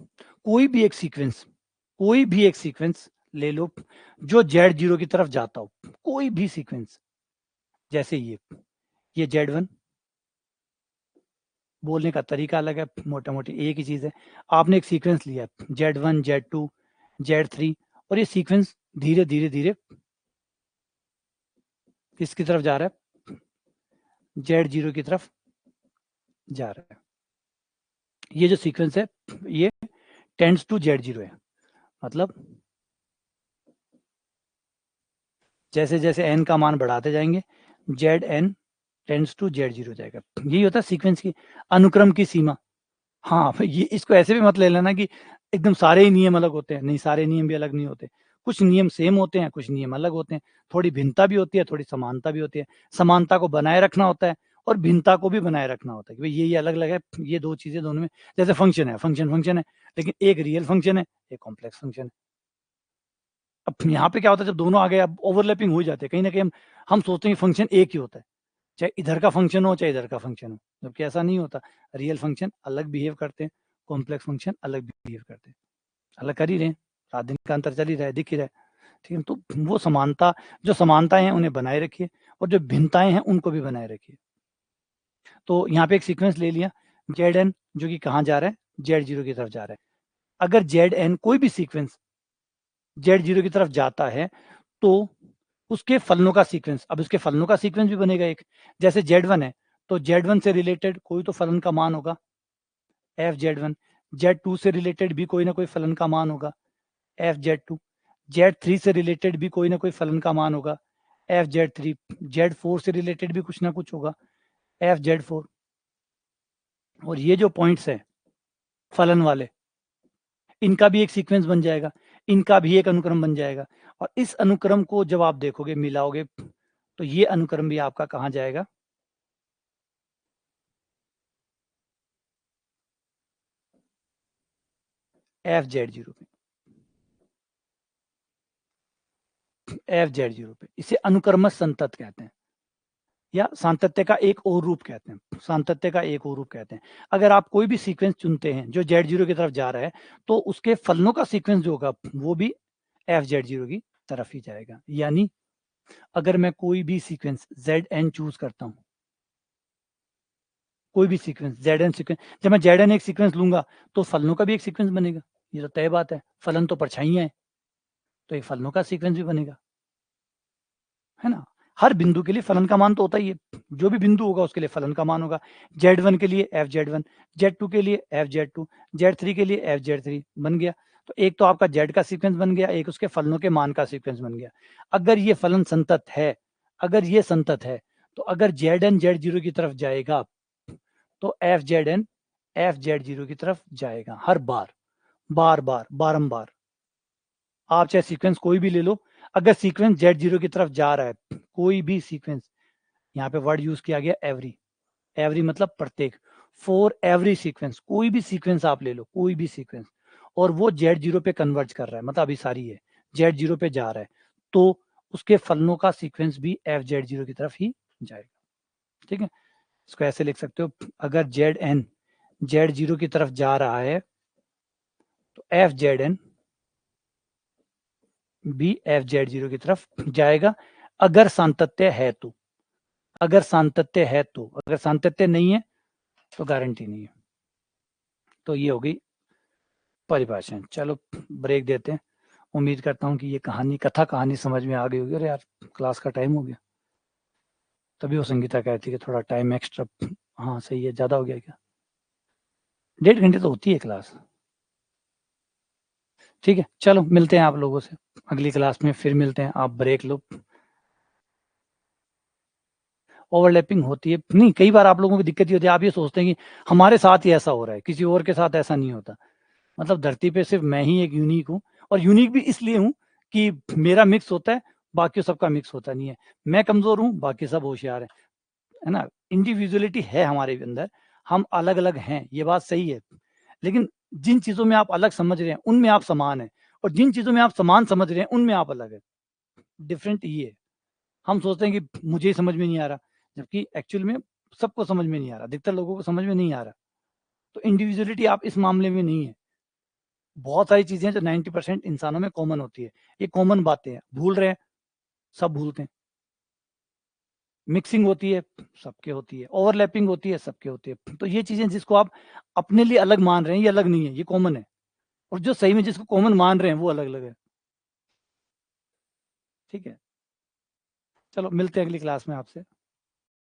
कोई भी एक सीक्वेंस, कोई भी एक सीक्वेंस ले लो जो z0 की तरफ जाता हो, कोई भी सीक्वेंस। जैसे ये z1, बोलने का तरीका अलग है, मोटा मोटी एक ही चीज है। आपने एक सीक्वेंस लिया z1 z2 z3, और ये सीक्वेंस धीरे धीरे धीरे किसकी तरफ जा रहा है, z0 की तरफ जा रहा है। ये जो सीक्वेंस है ये टेंड्स टू z0 है। मतलब जैसे जैसे n का मान बढ़ाते जाएंगे, Z N tends to z0 जाएगा। यही होता है सीक्वेंस की, अनुक्रम की सीमा। हाँ, ये इसको ऐसे भी मत ले लेना कि एकदम सारे ही नियम अलग होते हैं। नहीं, सारे नियम भी अलग नहीं होते। कुछ नियम सेम होते हैं, कुछ नियम अलग होते हैं। थोड़ी भिन्नता भी होती है, थोड़ी समानता भी होती है। समानता को बनाए रखना होता है और भिन्नता को भी बनाए रखना होता है कि भाई ये अलग अलग है, ये दो चीजें दोनों में। जैसे फंक्शन है, फंक्शन फंक्शन है, लेकिन एक रियल फंक्शन है, एक कॉम्प्लेक्स फंक्शन है। अब यहाँ पे क्या होता है, जब दोनों आ गए अब ओवरलैपिंग हो ही जाते हैं। कहीं ना कहीं हम सोचते हैं फंक्शन एक ही होता है, चाहे इधर का फंक्शन हो चाहे इधर का फंक्शन हो, जबकि ऐसा नहीं होता। रियल फंक्शन अलग बिहेव करते हैं, कॉम्प्लेक्स फंक्शन अलग बिहेव करते हैं। अलग कर ही रहे हैं, रात दिन का अंतर चल ही रहा है, दिख ही रहा है। ठीक है, तो वो समानता, जो समानताएं हैं उन्हें बनाए रखिए, और जो भिन्नताएं हैं उनको भी बनाए रखिए। तो यहाँ पे एक सीक्वेंस ले लिया, जेड एन जो कि कहाँ जा रहा है, z0 की तरफ जा रहा है। अगर जेड एन कोई भी सीक्वेंस z0 की तरफ जाता है तो उसके फलनों का सीक्वेंस, अब उसके फलनों का सीक्वेंस भी बनेगा एक। जैसे z1 है तो z1 से रिलेटेड कोई तो फलन का मान होगा, एफ z1। z2 से रिलेटेड भी कोई ना कोई फलन का मान होगा, एफ z2। z3 से रिलेटेड भी कोई ना कोई फलन का मान होगा, एफ z3। z4 से रिलेटेड भी कुछ ना कुछ होगा, एफ z4। और ये जो पॉइंट्स है फलन वाले, इनका भी एक सीक्वेंस बन जाएगा, इनका भी एक अनुक्रम बन जाएगा। और इस अनुक्रम को जब आप देखोगे, मिलाओगे, तो ये अनुक्रम भी आपका कहाँ जाएगा, एफ z0 पे, एफ z0 पे। इसे अनुक्रम संतत कहते हैं, या सातत्य का एक और रूप कहते हैं, सातत्य का एक और रूप कहते हैं। अगर आप कोई भी सीक्वेंस चुनते हैं जो z0 की तरफ जा रहा है, तो उसके फलनों का सीक्वेंस जो होगा वो भी एफ z0 की तरफ ही जाएगा। यानी अगर मैं कोई भी सीक्वेंस zn चूज करता हूं, कोई भी सीक्वेंस, जेड एन सीक्वेंस, जब मैं जेड एन एक सीक्वेंस लूंगा तो फलनों का भी एक सीक्वेंस बनेगा, ये तो तय बात है। फलन तो परछाइयां है, तो एक फलनों का सीक्वेंस भी बनेगा, है ना। हर बिंदु के लिए फलन का मान तो होता ही है, जो भी बिंदु होगा उसके लिए फलन का मान होगा। Z1 के लिए एफ जेड वन, Z2 के लिए एफ जेड टू, Z3 के लिए एफ जेड थ्री बन गया। तो एक तो आपका Z का सीक्वेंस बन गया, एक उसके फलनों के मान का सीक्वेंस बन गया। अगर ये फलन संतत है, अगर ये संतत है, तो अगर Zn Z0 की तरफ जाएगा तो एफ Zn एफ Z0 की तरफ जाएगा हर बार, बार बार, बारंबार। आप चाहे सीक्वेंस कोई भी ले लो, अगर सीक्वेंस Z0 की तरफ जा रहा है, कोई भी सीक्वेंस, यहाँ पे वर्ड यूज किया गया एवरी, एवरी मतलब प्रत्येक, फॉर एवरी सीक्वेंस, कोई भी सीक्वेंस आप ले लो, कोई भी सीक्वेंस, और वो Z0 पे कन्वर्ज कर रहा है, मतलब अभी सारी है Z0 पे जा रहा है, तो उसके फलनों का सीक्वेंस भी एफ Z0 की तरफ ही जाएगा। ठीक है, इसको ऐसे लिख सकते हो, अगर Zn Z0 की तरफ जा रहा है तो एफ Zn भी एफ Z0 की तरफ जाएगा, अगर सातत्य है तो। अगर सातत्य है तो, अगर सातत्य नहीं है तो गारंटी नहीं है। तो ये हो गई परिभाषा। चलो ब्रेक देते हैं। उम्मीद करता हूँ कि ये कथा कहानी समझ में आ गई होगी। अरे यार क्लास का टाइम हो गया, तभी वो संगीता कहती है कि थोड़ा टाइम एक्स्ट्रा। हाँ सही है, ज्यादा हो गया क्या? 1.5 घंटे तो होती है क्लास। ठीक है, चलो मिलते हैं आप लोगों से अगली क्लास में, फिर मिलते हैं। आप ब्रेक लो। ओवरलैपिंग होती है नहीं, कई बार आप लोगों को दिक्कत ये होती है, आप ये सोचते हैं कि हमारे साथ ही ऐसा हो रहा है, किसी और के साथ ऐसा नहीं होता। मतलब धरती पे सिर्फ मैं ही एक यूनिक हूँ, और यूनिक भी इसलिए हूँ कि मेरा मिक्स होता है, बाकी सबका मिक्स होता नहीं है। मैं कमजोर हूँ, बाकी सब होशियार है ना। इंडिविजुअलिटी है हमारे अंदर, हम अलग अलग हैं, ये बात सही है। लेकिन जिन चीजों में आप अलग समझ रहे हैं उनमें आप समान है, और जिन चीजों में आप समान समझ रहे हैं उनमें आप अलग है। डिफरेंट ये है। हम सोचते हैं कि मुझे ही समझ में नहीं आ रहा, जबकि एक्चुअल में सबको समझ में नहीं आ रहा, अधिकतर लोगों को समझ में नहीं आ रहा। तो इंडिविजुअलिटी आप इस मामले में नहीं है। बहुत सारी चीजें जो 90% इंसानों में कॉमन होती है, ये कॉमन बातें हैं, भूल रहे हैं, सब भूलते हैं। मिक्सिंग होती है, सबके होती है। ओवरलैपिंग होती है, सबके होती है। तो ये चीजें जिसको आप अपने लिए अलग मान रहे हैं, ये अलग नहीं है, ये कॉमन है। और जो सही में जिसको कॉमन मान रहे हैं वो अलग अलग है। ठीक है, चलो मिलते हैं अगली क्लास में आपसे।